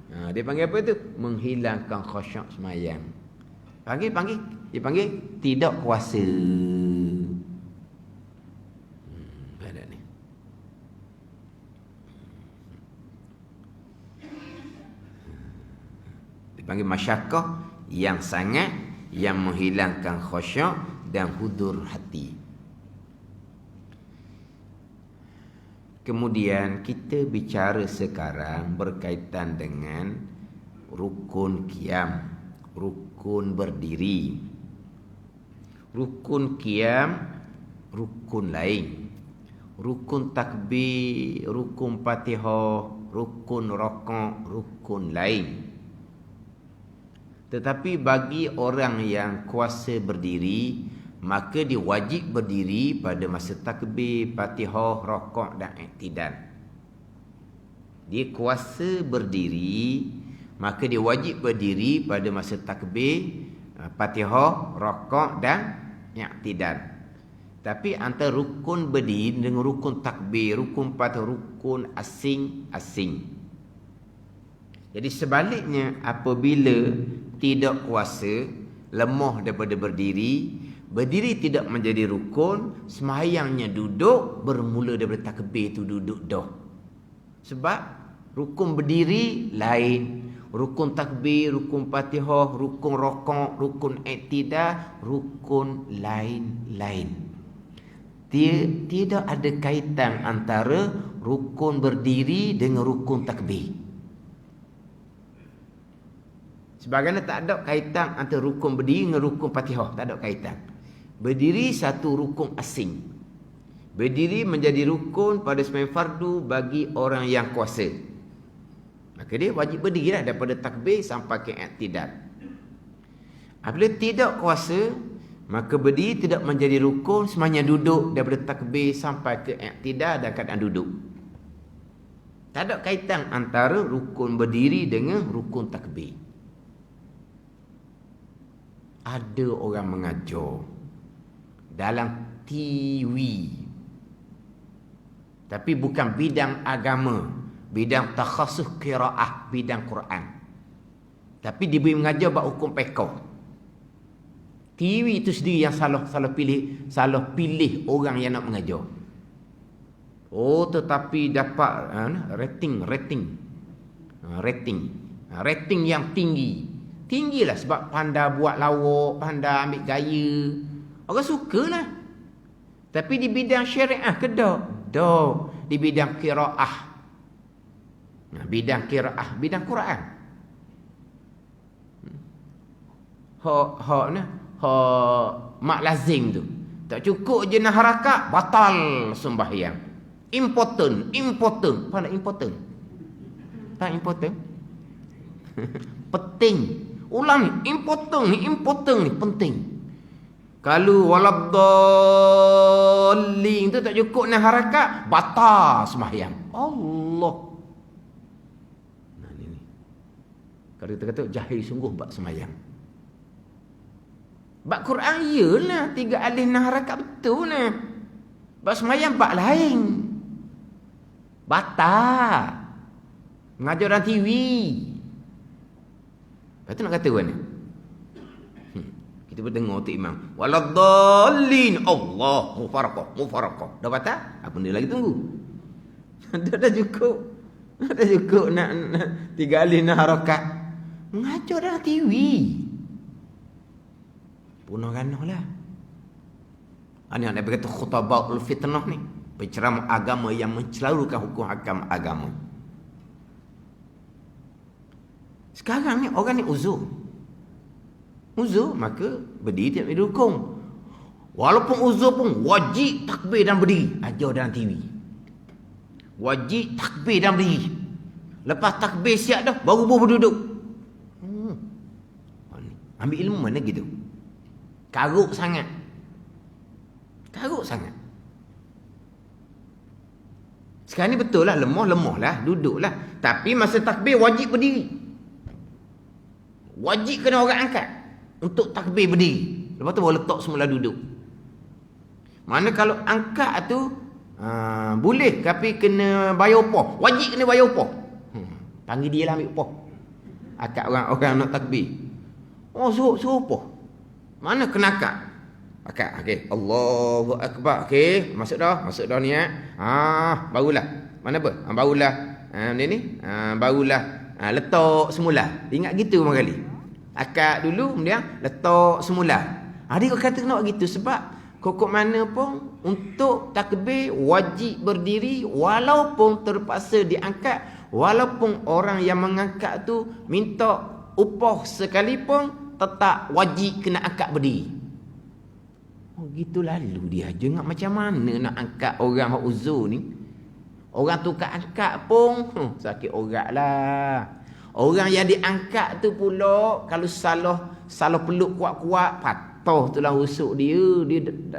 Dia panggil apa tu? Menghilangkan khusyuk semayang. Dia panggil tidak kuasa. Ada ni. Dia panggil masyakkah yang sangat yang menghilangkan khusyuk dan hudur hati. Kemudian kita bicara sekarang berkaitan dengan rukun qiyam, rukun berdiri. Rukun qiyam, rukun lain. Rukun takbir, rukun Fatihah, rukun rakaat, rukun lain. Tetapi bagi orang yang kuasa berdiri, maka dia wajib berdiri pada masa takbir, Fatihah, rakaat dan i'tidal. Dia kuasa berdiri, maka dia wajib berdiri pada masa takbir, Fatihah, rakaat dan i'tidal. Tapi antara rukun berdiri dengan rukun takbir, rukun Fatihah, rukun asing-asing. Jadi sebaliknya, apabila tidak kuasa, lemah daripada berdiri, berdiri tidak menjadi rukun, semayangnya duduk, bermula daripada takbir tu duduk dah. Sebab rukun berdiri lain, rukun takbir, rukun Fatihah, rukun rakaat, rukun i'tidal, rukun lain-lain. Tidak ada kaitan antara rukun berdiri dengan rukun takbir. Sebagainya tak ada kaitan antara rukun berdiri dengan rukun Fatihah, tak ada kaitan. Berdiri satu rukun asing. Berdiri menjadi rukun pada sembahyang fardu bagi orang yang kuasa. Maka dia wajib berdiri lah daripada takbir sampai ke i'tidal. Apabila tidak kuasa, maka berdiri tidak menjadi rukun, semuanya duduk daripada takbir sampai ke i'tidal dan keadaan duduk. Tak ada kaitan antara rukun berdiri dengan rukun takbir. Ada orang mengajar dalam TV, tapi bukan bidang agama, bidang takhasus qiraah, bidang Quran. Tapi dia boleh mengajar bab hukum fiqh. TV itu sendiri yang salah pilih orang yang nak mengajar. Oh, tetapi dapat rating yang tinggi. Tinggilah sebab pandai buat lawak, pandai ambil gaya. Orang sukalah. Tapi di bidang syariah ke dak? Dak. Di bidang qiraah. Bidang qiraah, bidang Quran. Mak lazim tu. Tak cukup je nak harakat, batal sembahyang. Important. Apa important? Tak important. Penting. Ulang ni, important ni, penting. Kalau waladdallin tu tak cukup nak harakat, batal sembahyang. Allah. Nah ni. Kalau kita kata jahil sungguh bab sembahyang. Bab Quran iyalah 3 alif nak harakat betul nah. Bab sembahyang bab lain. Batal. Mengajar dalam TV. Lepas tu nak kata mana? Kita berdengar tu imam. Waladdallin. Allah. Mufarakah. Dah batal? Apa benda lagi tunggu? Dah cukup. Dah cukup nak 3 alif nak harakat. Mengajar dalam TV. Punah ganah lah. Ini yang Nabi kata khutabaul fitnah ni. Penceramah agama yang mencelarukan hukum hakam agama. Sekarang ni orang ni uzur, maka berdiri tidak didukung. Walaupun uzur pun wajib takbir dan berdiri. Ajar dalam TV. Wajib takbir dan berdiri. Lepas takbir siap dah, baru berduduk. Ambil ilmu mana gitu? Karuk sangat. Sekarang ni betul lah, lemah lah, duduk lah. Tapi masa takbir wajib berdiri. Wajib kena orang angkat untuk takbir berdiri. Lepas tu baru letak semula duduk. Mana kalau angkat tu boleh, tapi kena bayar upah. Wajib kena bayar upah. Panggil dia lah ambil upah. Akad orang nak takbir. Oh, suruh upah. Mana kena akad? Akad. Okey, Allahu akbar. Okey, masuk dah niat. Barulah. Mana apa? Barulah ni. Barulah letak semula. Ingat gitu orang kali. Akad dulu, kemudian letak semula. Dia kata nak gitu sebab kokok mana pun untuk takbir wajib berdiri walaupun terpaksa diangkat, walaupun orang yang mengangkat tu minta upah sekalipun tetap wajib kena angkat berdiri. Oh gitu lalu dia jengak macam mana nak angkat orang hak uzur ni. Orang tu kat angkat pun sakit orat lah. Orang yang diangkat tu pula kalau salah peluk kuat-kuat patah tulang rusuk dia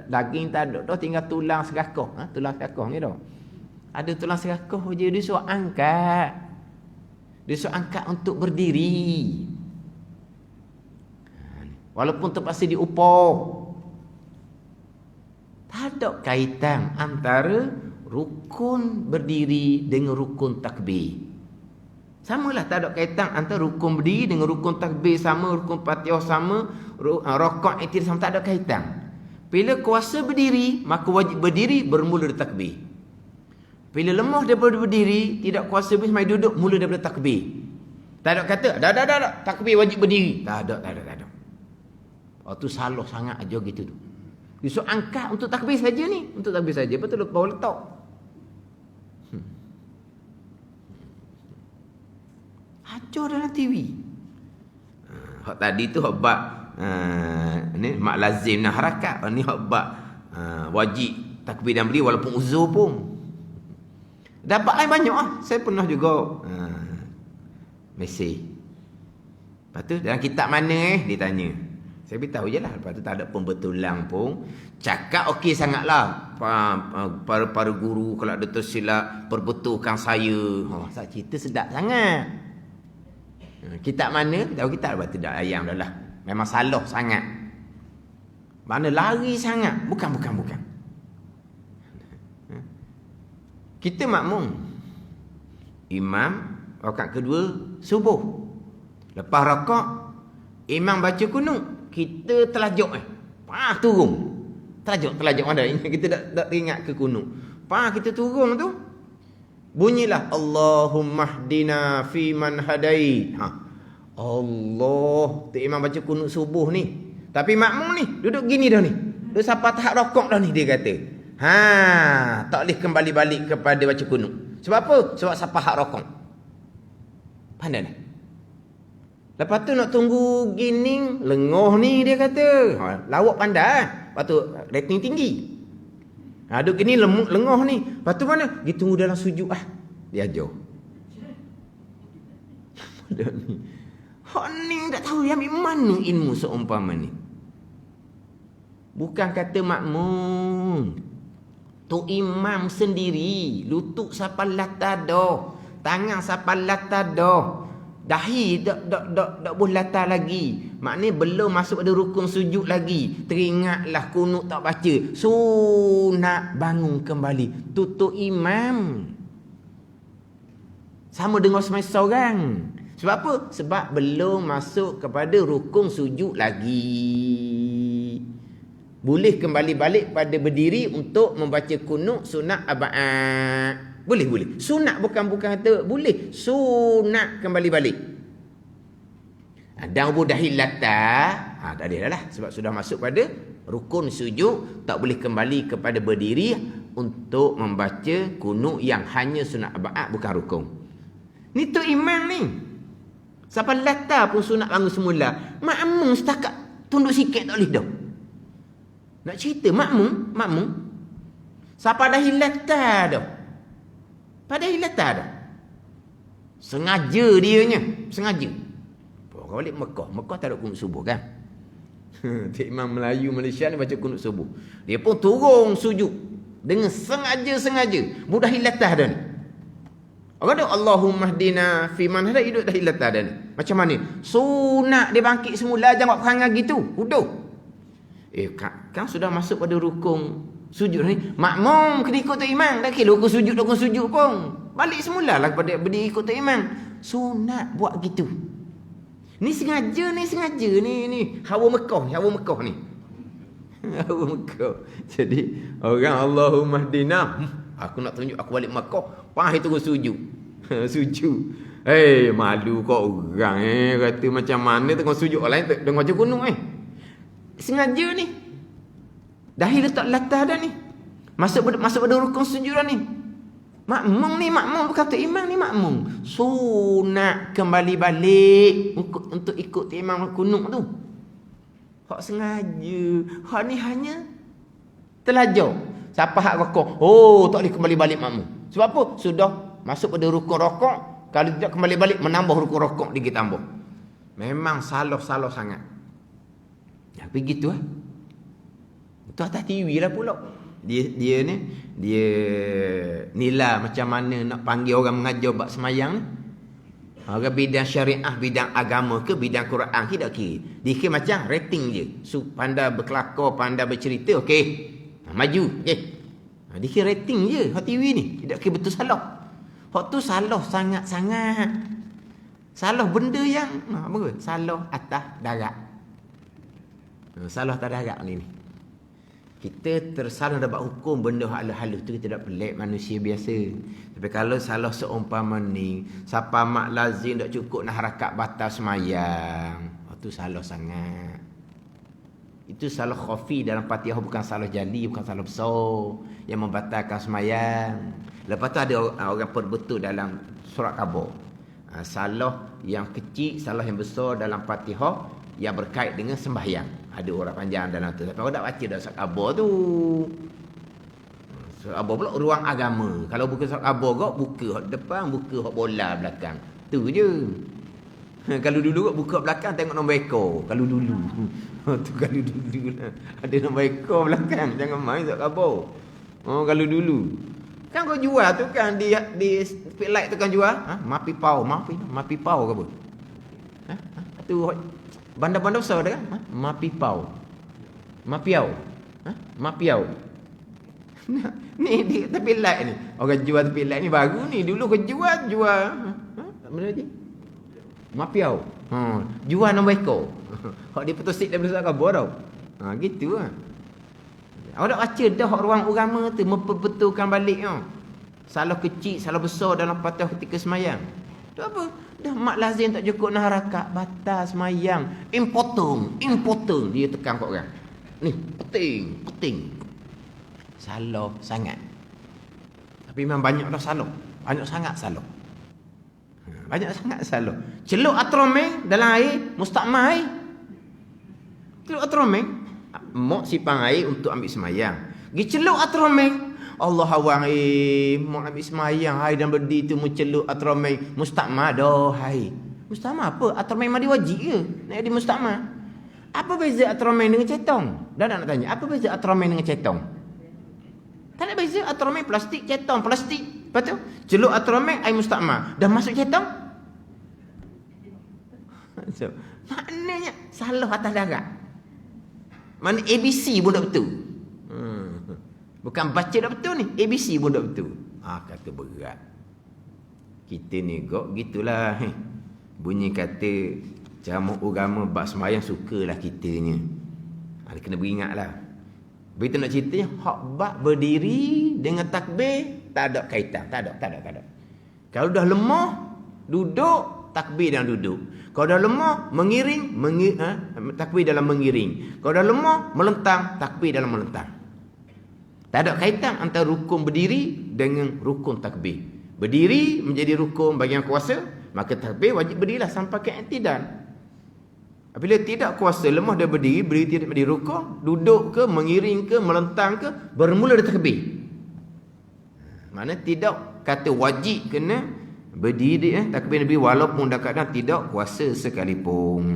daging tak ada dah, tinggal tulang serakah. Tulang serakah ni dah. Ada tulang serakah je, dia suruh angkat. Dia suruh angkat untuk berdiri. Walaupun terpaksa diupah. Tak ada kaitan antara rukun berdiri dengan rukun takbir. Samalah, tak ada kaitan antara rukun berdiri dengan rukun takbir sama, rukun Fatihah sama, rakaat i'tidal sama, tak ada kaitan. Bila kuasa berdiri, maka wajib berdiri bermula dari takbir. Bila lemah daripada berdiri, tidak kuasa berdiri sampai duduk, mula daripada takbir. Tak ada kata, dah, takbir wajib berdiri. Tak ada. Oh tu salah sangat aja gitu tu. Disuruh angkat untuk takbir saja ni, untuk takbir saja, betul baru letak. Ajar dalam TV. Hak tadi tu hak bab ni mak lazim nak harakat, ni hak bab wajib takbir dan berdiri walaupun uzur pun. Dapat lain banyak Saya pernah juga mesej. Lepas tu dalam kitab mana dia tanya. Saya beritahu je lah. Lepas tu tak ada pembetulan pun. Cakap okey sangatlah. Para guru kalau ada tersilap, perbetulkan saya. Saya cerita sedap sangat. Kitab mana? Tahu kitab apa? Tidak ayam dah lah. Memang salah sangat. Mana lari sangat. Bukan. Kita makmum. Imam, rakaat kedua, subuh. Lepas rakaat, imam baca kunut. Kita terlajuk turun. Terlajuk ada. Kita tak ingat ke kunut. Kita turun tu. Bunyilah Allahumma hdina fi man hadait. Allah. Tu imam baca kunut subuh ni. Tapi makmum ni duduk gini dah ni. Duduk sampai tahap rokok dah ni dia kata. Tak boleh kembali balik kepada baca kunut. Sebab apa? Sebab sampai hak rokok. Pandai dah. Lepas tu nak tunggu gini, lengoh ni dia kata. Lawak pandai. Lepas tu rating tinggi. Duduk gini lengoh ni. Lepas tu mana? Dia tunggu dalam sujud Dia ajar. Hak ni tak tahu dia ambil mana ilmu seumpama ni. Bukan kata makmum. Tu imam sendiri. Lutut sampai latar dah. Tangan sampai latar dah. Dahi tak boleh latar lagi. Maknanya belum masuk pada rukun sujud lagi. Teringatlah kunut tak baca. Sunat bangun kembali. Tutup imam. Sama dengan semasa orang. Sebab apa? Sebab belum masuk kepada rukun sujud lagi. Boleh kembali balik pada berdiri untuk membaca kunut sunat aba'at. Boleh. Sunat bukan kata boleh. Sunat kembali balik. Dan budahi latar. Tak ada dah lah. Sebab sudah masuk pada rukun sujud. Tak boleh kembali kepada berdiri untuk membaca kunut yang hanya sunat aba'at, bukan rukun. Ni tu imam ni. Sampai latar pun sunat bangun semula. Makmum setakat tunduk sikit tak boleh dah. Nak cerita makmum. Sampai dah hilatar dah. Pada hilatar dah. Sengaja dianya. Sengaja. Orang balik Mekah tak ada kunut subuh kan. Imam Melayu Malaysia ni baca kunut subuh. Dia pun turun sujud. Dengan sengaja. Budak hilatar dah ni. Orang ada Allahumma hdina fi man hadait, hidup dah hilatar dah ni. Macam mana? Sunat dia bangkit semula. Jangan buat perangai gitu. Huduh. Kan sudah masuk pada rukun sujud ni. Makmum kena ikut tu imam. Tak kira rukun sujud pun. Balik semula lah kepada berdiri ikut tu imam. Sunat buat gitu. Ni sengaja ni. Hawa Mekah ni. Hawa Mekah. Jadi orang Allahumma hdina. Aku nak tunjuk aku balik Mekah. Itu sujud. Sujud. Malu kau orang kata macam mana tengok sujud orang lain tengok macam kunut sengaja ni. Dahi letak latar dah ni. Masuk pada rukun sujud dah ni. Makmum bukan tu imam ni makmum. Sunat kembali balik untuk ikut imam kunut tu. Hak sengaja. Hak ni hanya terlajar. Siapa hak rokok? Tak boleh kembali balik makmum. Sebab apa? Sudah masuk pada rukun rokok. Kalau tidak kembali balik menambah rukun rokok dia tambah. Memang salah sangat. Tapi gitu Itu atas TV lah pula. Dia ni dia nilai macam mana nak panggil orang mengajar bab semayang ni. Orang bidang syariah, bidang agama ke bidang Quran ke tak kira. Dia kira macam rating je. Pandai berkelakar, pandai bercerita, okey. Maju, okey. Dia kira rating je hak TV ni. Tidak kira betul salah. Hak tu salah sangat-sangat. Salah benda yang apa? Salah atas darat. Salah atas darat ni. Kita tersalah dapat hukum benda halus-halus tu kita tak pelik manusia biasa. Tapi kalau salah seumpama ni, siapa mak lazim tak cukup nak harakat batal semayang. Itu salah sangat. Itu salah khafi dalam Fatihah, bukan salah jali, bukan salah besar yang membatalkan semayang. Lepas tu ada orang perbetul dalam surat khabar. Salah yang kecil, salah yang besar dalam Fatihah yang berkait dengan sembahyang. Ada orang panjang dalam tu. Tapi orang tak baca dalam surat khabar tu. Surat khabar pula ruang agama. Kalau buka surat khabar kau, buka hak depan, buka hak bola belakang. Tu je. Kalau dulu buka belakang tengok nombor ekor. Kalau dulu. Tu kalau dulu lah. Ada nombor ekor belakang. Jangan main tak khabar. Oh, kalau dulu. Kan kau jual tu kan di speed light tu kan jual. Mapi pau ke apa? Tu bandar-bandar besar dah kan? Mapi pau. Mapiau. Mapiau. Ni di tepi light ni. Orang jual tepi light ni baru ni. Dulu kau jual. Benda je. Mapiau. Jual nombor ekor. Hak dia petusik daripada Ustaz Khabar tau. Gitu lah. Awak tak baca dah hak ruang agama tu memperbetulkan balik tau. Salah kecil, salah besar dalam patah ketika semayang. Tu apa? Dah mak lazim tak cukup nak harakat, batal semayang. Important. Dia tekan kat orang. Ni, penting. Salah sangat. Tapi memang banyak dah salah. Banyak sangat salah. Celup atromeng dalam air, mustakmal air. Celup atromeng. Mok sipang air untuk ambil semayang. Gi celup atromeng. Allah awang mok ambil semayang. Air dan berdi tu mencelup atromeng. Mustakmal dah air. Mustakmal apa? Atromeng mandi wajib ke? Nak jadi mustakmal. Apa beza atromeng dengan cetong? Dah nak tanya. Apa beza atromeng dengan cetong? Tak ada beza. Atromeng plastik, cetong plastik. Lepas tu, celup atromeng air mustakmal. Dah masuk cetong? So, maknanya salah atas darat. Mana ABC pun tak betul. Bukan baca tak betul ni, ABC pun tak betul. Kata berat. Kita ni kok gitulah. Bunyi kata ceramah agama bab sembahyang sukalah kitanya. Kena beringatlah. Begitu nak ceritanya, hak bab berdiri dengan takbir tak ada kaitan, tak ada. Kalau dah lemah, duduk, takbir dan duduk. Kalau dah lemah, takbir dalam mengiring. Kalau dah lemah, melentang, takbir dalam melentang. Tak ada kaitan antara rukun berdiri dengan rukun takbir. Berdiri menjadi rukun bagi yang kuasa, maka takbir wajib berdirilah sampai ke i'tidal. Apabila tidak kuasa, lemah dia berdiri tidak berdiri rukun, duduk ke, mengiring ke, melentang ke, bermula dari takbir. Mana tidak kata wajib kena berdiri takbir Nabi walaupun dah kadang tidak kuasa sekalipun.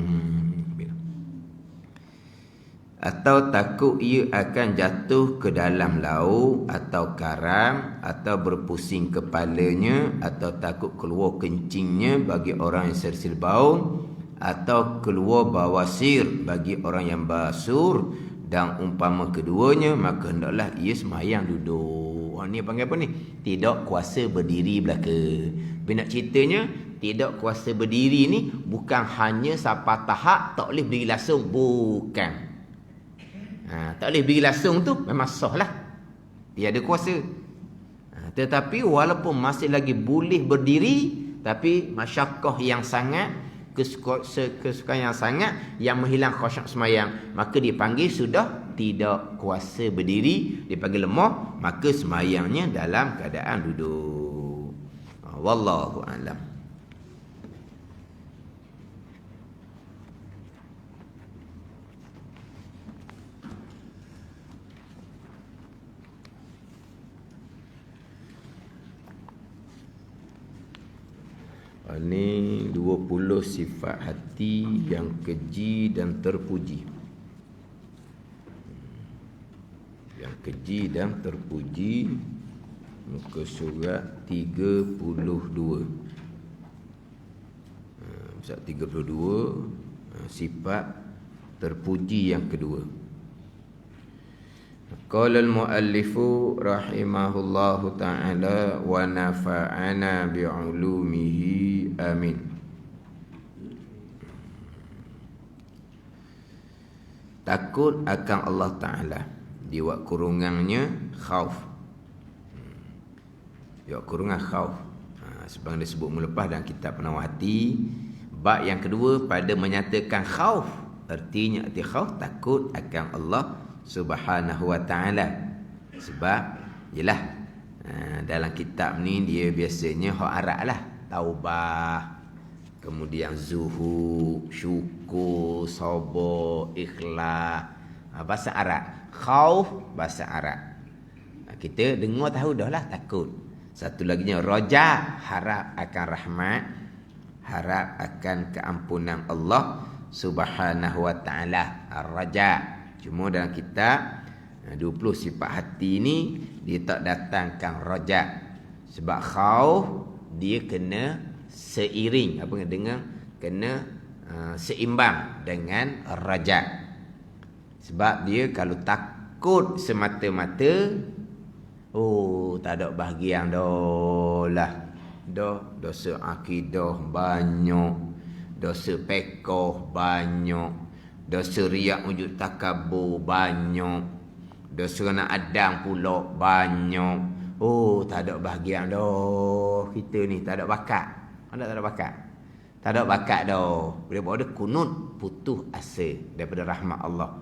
Atau takut ia akan jatuh ke dalam laut atau karam atau berpusing kepalanya atau takut keluar kencingnya bagi orang yang sersil bau atau keluar bawasir bagi orang yang basur, dan umpama keduanya maka hendaklah ia sembahyang duduk. Ni panggil apa ni? Tidak kuasa berdiri belaka. Bila nak ceritanya, tidak kuasa berdiri ni bukan hanya sampai tahap tak boleh berdiri langsung, bukan. Tak boleh berdiri langsung tu memang sah lah. Dia ada kuasa. Tetapi walaupun masih lagi boleh berdiri, tapi masyakkah yang sangat, kesukaan yang sangat yang menghilang khusyuk semayang, maka dipanggil sudah tidak kuasa berdiri, dipanggil lemah, maka semayangnya dalam keadaan duduk. Wallahu a'lam. Ini 20 sifat hati yang keji dan terpuji. Yang keji dan terpuji, muka surat 32. Surat 32, sifat terpuji yang kedua. Qala al-muallifu rahimahullahu ta'ala wa nafa'ana bi'ulumihi amin. Takut akan Allah Ta'ala, diwak kurungannya khauf. Diwak kurungan khauf. Sebab dia sebut melepas dalam kitab Penawati, bab yang kedua pada menyatakan khauf. Artinya arti khauf takut akan Allah Subhanahu wa ta'ala. Sebab yelah, dalam kitab ni dia biasanya hak Arab lah, taubah, kemudian zuhud, syukur, sabar, ikhlas, bahasa Arab. Khauf bahasa Arab. Kita dengar tahu dah lah takut. Satu laginya roja, harap akan rahmat. harap akan keampunan Allah Subhanahu wa taala. Ar-raja. Cuma dalam kitab 20 sifat hati ni dia tak datangkan raja. Sebab khauf dia kena seiring dengan kena seimbang dengan raja. Sebab dia kalau takut semata-mata, tak ada bahagian dah lah. Dosa akidah banyak, dosa pekoh banyak, dosa riak wujud takabur banyak, dosa nak adang pula banyak. Tak ada bahagian dah. Kita ni tak ada bakat. Tak ada bakat. Tak ada bakat dah. Bila ada kunut, putus asa daripada rahmat Allah.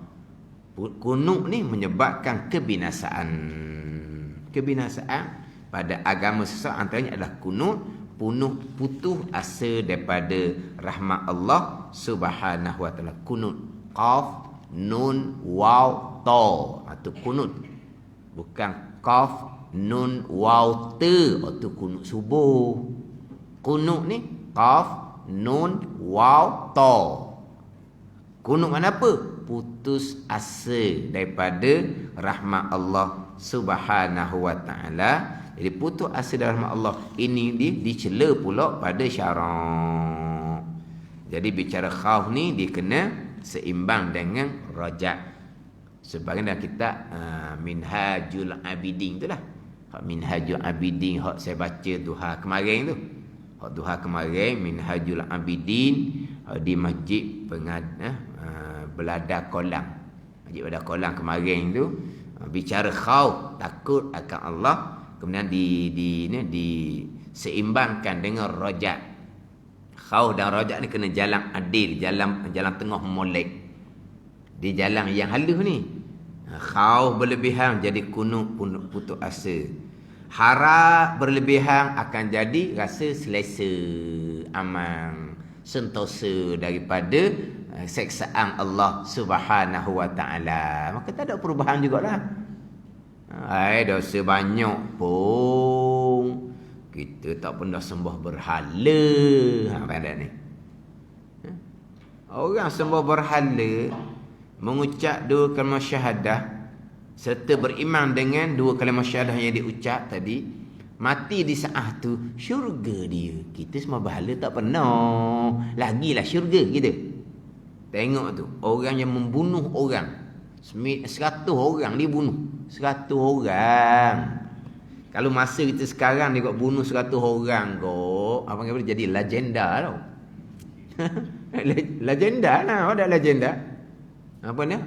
Kunut ni menyebabkan kebinasaan. Kebinasaan pada agama seseorang antaranya adalah kunut, putus asa daripada rahmat Allah Subhanahu wa taala. Kunut, qaf, nun, waw, ta. Itu kunut. Bukan qaf, nun, waw, ta. Itu kunut subuh. Kunut ni qaf, nun, waw, ta. Kunut mana apa? Putus asa daripada rahmat Allah Subhanahu wa taala. Jadi putus asa dari rahmat Allah ini dicela pula pada syarak. Jadi bicara khauf ni dia kena seimbang dengan raja. Sebagian dalam kitab Minhajul Abidin tu lah. Minhajul Abidin hak saya baca duha kemarin tu. Hak duha kemarin Minhajul Abidin di masjid Belada Kolang. Masjid Belada Kolang kemarin tu bicara khauf, takut akan Allah, kemudian diseimbangkan dengan raja. Khauf dan raja ni kena jalan adil, jalan tengah molek. Di jalan yang halus ni. Khauf berlebihan jadi kunut putus asa. Harap berlebihan akan jadi rasa selesa, aman, sentosa daripada seksaan Allah Subhanahu wa taala. Maka tak ada perubahan jugalah. Dosa banyak pun kita tak pernah sembah berhala. Apa ni? Orang sembah berhala mengucap dua kalimah syahadah serta beriman dengan dua kalimah syahadah yang diucap tadi, mati di saat tu syurga dia. Kita semua berhala tak pernah. Lagilah syurga kita. Tengok tu, orang yang membunuh orang 100 orang dia bunuh 100 orang. Kalau masa kita sekarang dia buat bunuh 100 orang kok, apa kata jadi legenda tau. Legenda lah, ada legenda. Apa ni?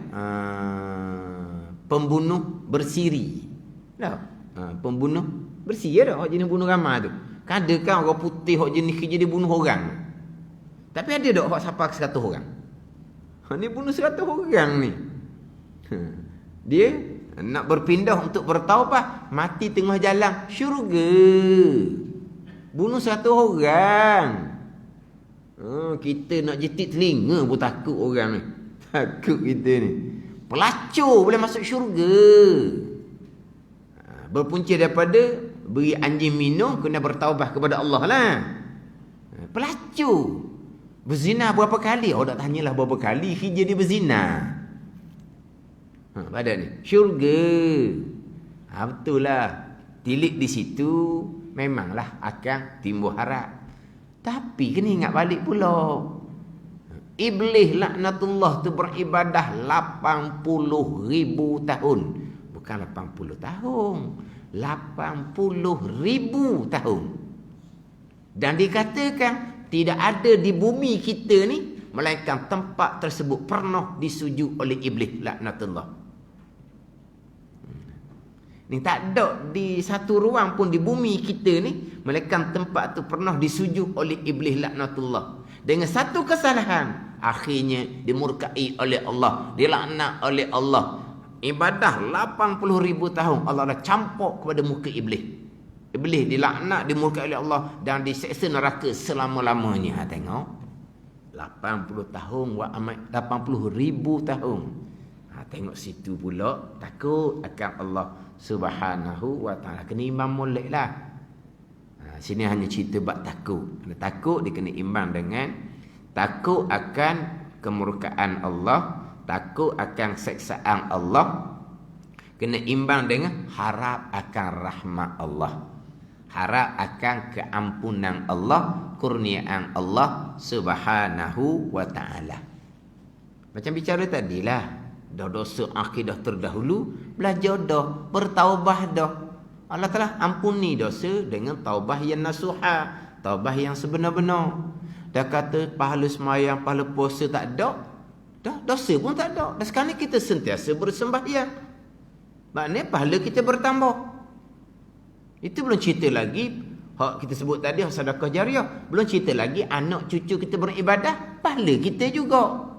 Pembunuh bersiri. Tahu? Pembunuh bersiri dah hak jenis bunuh ramai tu. Kan ada kan orang putih hak jenis kerja dia bunuh orang. Tapi ada dak hak sampai 100 orang. Ni bunuh 100 orang ni. Dia nak berpindah untuk bertaubat, mati tengah jalan syurga. Bunuh 100 orang. Kita nak jetik telinga pun takut orang ni. Takut kita ni. Pelacur boleh masuk syurga. Berpunca daripada beri anjing minum kena bertaubat kepada Allah lah. Pelacur berzina berapa kali? Tak tanyalah berapa kali kerja dia berzina. Pada ni syurga. Betul lah. Tilik di situ memanglah akan timbul harap. Tapi kena ingat balik pula. Iblis laknatullah tu beribadah 80,000 tahun. Bukan 80 tahun. 80,000 tahun. Dan dikatakan tidak ada di bumi kita ni melainkan tempat tersebut pernah disujud oleh iblis laknatullah. Ni tak ada di satu ruang pun di bumi kita ni melainkan tempat tu pernah disujud oleh iblis laknatullah. Dengan satu kesalahan akhirnya dimurkai oleh Allah, dilaknat oleh Allah. Ibadah 80,000 tahun Allah dah campur kepada muka iblis. Iblis dilaknat, dimurkai oleh Allah dan diseksa neraka selama-lamanya. Tengok 80 tahun wa amat 80,000 tahun. Tengok situ pula takut akan Allah Subhanahu wa taala. Kena imam molek lah. Sini hanya cerita bab takut. Takut dia kena imbang dengan takut akan kemurkaan Allah, takut akan seksaan Allah, kena imbang dengan harap akan rahmat Allah, harap akan keampunan Allah, kurniaan Allah Subhanahu wa taala. Macam bicara tadilah, dah dosa akidah terdahulu, belajar dah, bertaubah dah. Allah telah ampuni dosa dengan taubah yang nasuha, taubah yang sebenar-benar. Dah kata pahala semayang, pahala puasa tak ada, dah dosa pun tak ada. Dan sekarang ni kita sentiasa bersembahyang. Maknanya pahala kita bertambah. Itu belum cerita lagi hak kita sebut tadi, hak sedekah jariah. Belum cerita lagi anak cucu kita beribadah, pahala kita juga.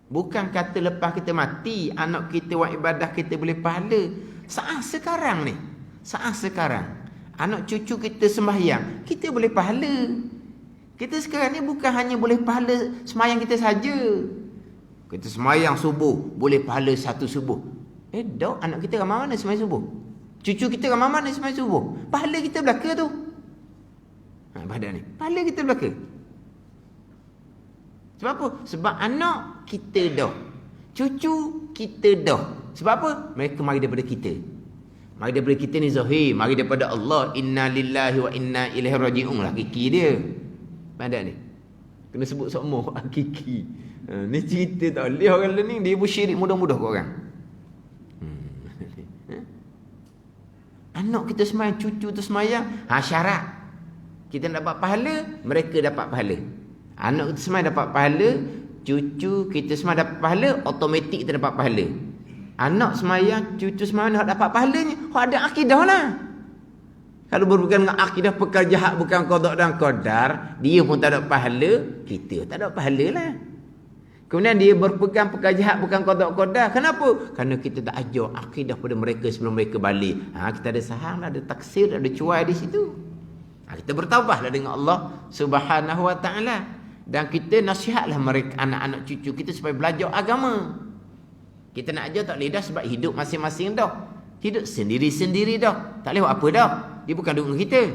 Bukan kata lepas kita mati, anak kita buat ibadah kita boleh pahala. Saat sekarang ni, saat sekarang, anak cucu kita sembahyang, kita boleh pahala. Kita sekarang ni bukan hanya boleh pahala sembahyang kita saja. Kita semayang subuh, boleh pahala satu subuh. Dok, anak kita ramai mana semayang subuh? Cucu kita ramai mana semayang subuh? Pahala kita belaka tu. Pada ni, pahala kita belaka. Sebab apa? Sebab anak kita dah, cucu kita dah. Sebab apa? Mereka mari daripada kita. Mari daripada kita ni zahir, mari daripada Allah. Inna lillahi wa inna ilaihi raji'un lah hakiki dia. Pada ni, kena sebut semua hakiki. Ni cerita tak boleh orang lain ni, dia bersyirik mudah-mudah kat orang. Anak kita semayang, cucu tu semayang, syarat kita nak dapat pahala, mereka dapat pahala. Anak kita semayang dapat pahala, cucu kita semayang dapat pahala, automatik kita dapat pahala. Anak semayang, cucu semayang dapat pahalanya, ada akidah lah. Kalau berhubungan dengan akidah perkara jahat bukan qada dan qadar, dia pun tak ada pahala, kita tak ada pahala lah. Kemudian dia berpegang perkara jahat bukan qada qadar. Kenapa? Kerana kita tak ajar akidah pada mereka sebelum mereka balik. Kita ada saham, ada taksir, ada cuai di situ. Kita bertaubahlah dengan Allah Subhanahu wa taala, dan kita nasihatlah mereka, anak-anak cucu kita supaya belajar agama. Kita nak ajar tak boleh dah, sebab hidup masing-masing dah. Hidup sendiri-sendiri dah. Tak boleh buat apa dah. Dia bukan dukung kita.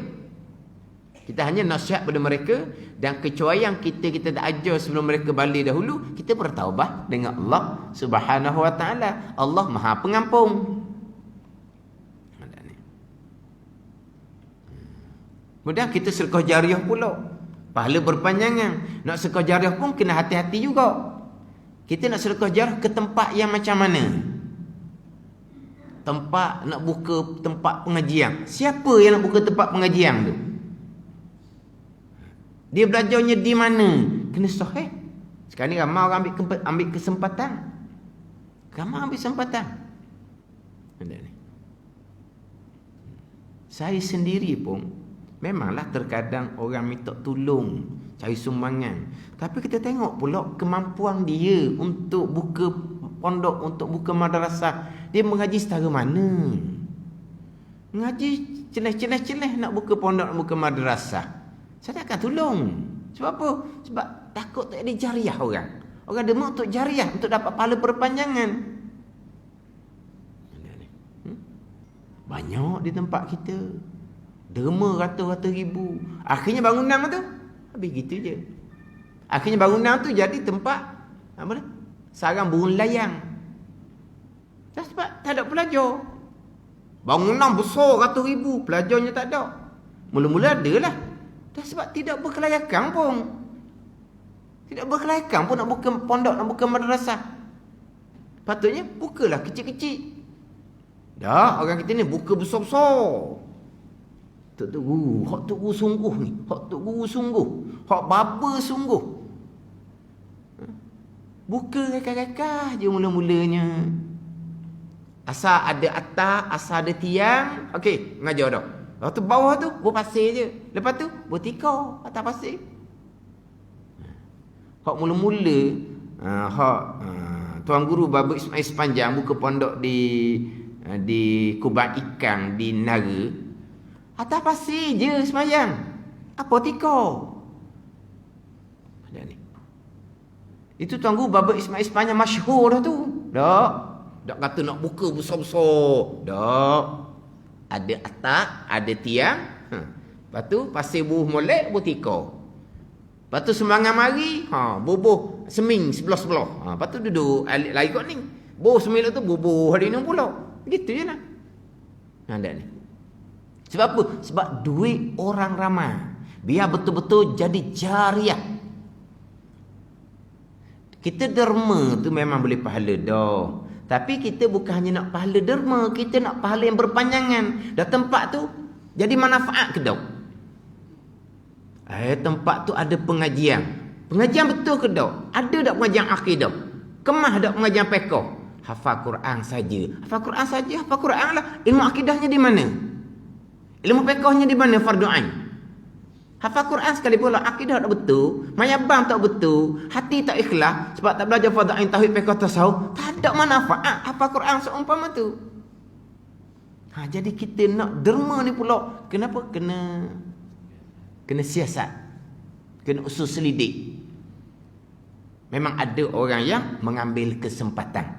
Kita hanya nasihat pada mereka, dan kecuali yang kita tak ajar sebelum mereka balik dahulu, kita bertaubah dengan Allah Subhanahu wa taala. Allah Maha Pengampun. Kemudian kita sedekah jariah pula. Pahala berpanjangan. Nak sedekah jariah pun kena hati-hati juga. Kita nak sedekah jariah ke tempat yang macam mana? Tempat nak buka tempat pengajian. Siapa yang nak buka tempat pengajian tu? Dia belajarnya di mana? Kena sahih. Sekarang ni ramai orang ambil kesempatan. Ramai ambil kesempatan. Saya sendiri pun memanglah terkadang orang minta tolong, cari sumbangan. Tapi kita tengok pula kemampuan dia untuk buka pondok, untuk buka madrasah. Dia mengaji setara mana? Mengaji celeh-celeh nak buka pondok, nak buka madrasah. Saya tak akan tolong. Sebab apa? Sebab takut tak ada jariah orang. Orang demak untuk jariah, untuk dapat pahala berpanjangan. Banyak di tempat kita. Derma ratus-ratus ribu. Akhirnya bangunan tu habis gitu je. Akhirnya bangunan tu jadi tempat apa dah? Sarang burung layang. Dah sebab tak ada pelajar. Bangunan besar ratus ribu, pelajarnya tak ada. Mula-mula adalah. Dah sebab tidak berkelayakan pun. Tidak berkelayakan pun nak buka pondok, nak buka madrasah. Patutnya bukalah kecil-kecil. Dah, orang kita ni buka besar-besar. Tok guru, hak tok guru sungguh ni. Hak tok guru sungguh. Hak baba sungguh. Buka rekah-rekah je mula-mulanya. Asal ada atas, asal ada tiang, okey, mengajar dah. Lepas tu bawah tu berpasir je. Lepas tu bertikar atas pasir. Hak mula-mula tuan guru Baba Ismail Sepanjang buka pondok di Kubang Ikan di Nara. Atas pasir je semayang. Apa tikar? Ada ni. Itu tuan guru Baba Ismail Sepanjang masyhur dah tu. Tak kata nak buka besar-besar. Tak. Ada atap, ada tiang. Lepas tu pasir buah molek, bertikar. Lepas tu semangat mari, bubuh seming sebelah-sebelah. Lepas tu duduk lari kot ni. Buh seming tu bubuh hari ni pula. Gitu je lah. Ada ni. Sebab apa? Sebab duit orang ramai. Biar betul-betul jadi jariah. Kita derma tu memang boleh pahala dah. Tapi kita bukan hanya nak pahala derma, kita nak pahala yang berpanjangan. Dah tempat tu jadi manfaat ke dah? Tempat tu ada pengajian. Pengajian betul ke tak? Ada tak pengajian akidah? Kemah tak pengajian fiqh? Hafal Quran saja. Hafal Quran saja, hafal Quran lah. Ilmu akidahnya di mana? Ilmu fiqhnya di mana fardu ain? Hafal Quran sekali pula akidah tak betul, mayabang tak betul, hati tak ikhlas sebab tak belajar fardu ain, tauhid, fiqh, tasawuf, tak ada manfaat hafal Quran seumpama tu. Jadi kita nak derma ni pula, kenapa? Kena siasat. Kena usul selidik. Memang ada orang yang mengambil kesempatan.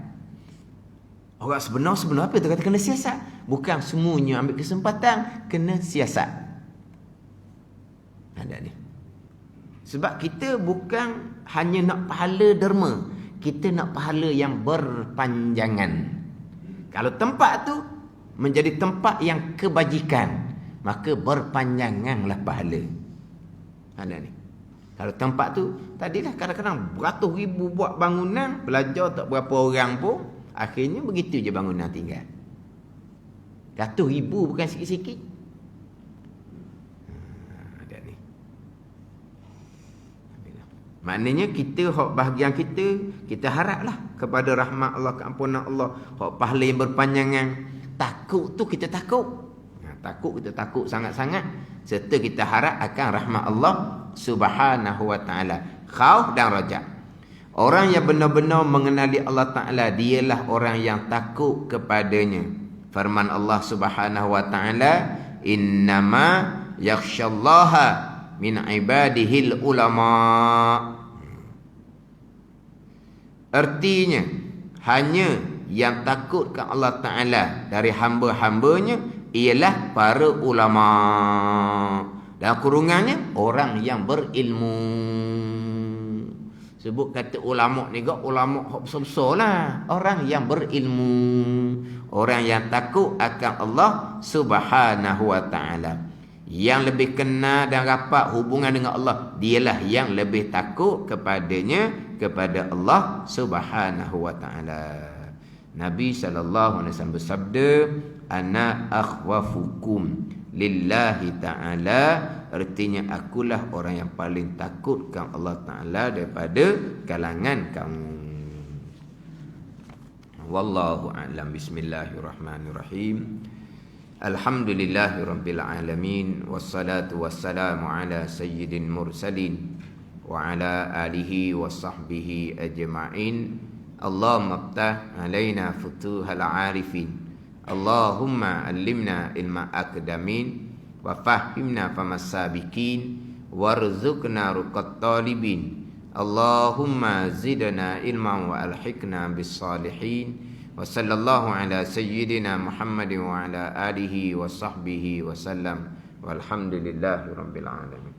Orang sebenar apa tu kata kena siasat? Bukan semuanya ambil kesempatan, kena siasat. Ada ni. Sebab kita bukan hanya nak pahala derma, kita nak pahala yang berpanjangan. Kalau tempat tu menjadi tempat yang kebajikan, maka berpanjanganlah pahala. Ada ni. Kalau tempat tu, tadilah kadang-kadang beratus ribu buat bangunan, belajar tak berapa orang pun, akhirnya begitu je bangunan tinggal. Ratus ribu bukan sikit-sikit. Ada ni. Maknanya kita, hak bahagian kita haraplah kepada rahmat Allah, keampunan Allah, hak pahala yang berpanjangan. Takut tu kita takut. Takut kita takut sangat-sangat, serta kita harap akan rahmat Allah Subhanahu wa taala. Khauf dan raja. Orang yang benar-benar mengenali Allah Taala, dialah orang yang takut kepadanya. Firman Allah Subhanahu wa taala, "Innama yakhsyallaha min ibadihil ulama." Artinya, hanya yang takut ke Allah Taala dari hamba-hambanya ialah para ulama. Dan kurungannya orang yang berilmu. Sebut kata ulama ni gak ulama hak besar-besar lah. Orang yang berilmu, orang yang takut akan Allah Subhanahu wa taala. Yang lebih kenal dan rapat hubungan dengan Allah, dialah yang lebih takut kepadanya, kepada Allah Subhanahu wa taala. Nabi sallallahu alaihi wasallam bersabda, "Ana akhwafukum lillahi ta'ala." Artinya akulah orang yang paling takutkan Allah Ta'ala daripada kalangan kamu. Wallahu a'lam. Bismillahirrahmanirrahim. Alhamdulillahirabbil alamin, wassalatu wassalamu ala sayyidil mursalin wa ala alihi washabbihi ajma'in. Allahumma iftah alaina futuhal arifin. Allahumma allimna ilma akdamin wa fahimna famas sabiqin warzuqna ruqat talibin. Allahumma zidna ilman wa alhiqna bis salihin. Wa sallallahu ala sayyidina Muhammadin wa ala alihi wa sahbihi wa sallam. Walhamdulillahi rabbil alamin.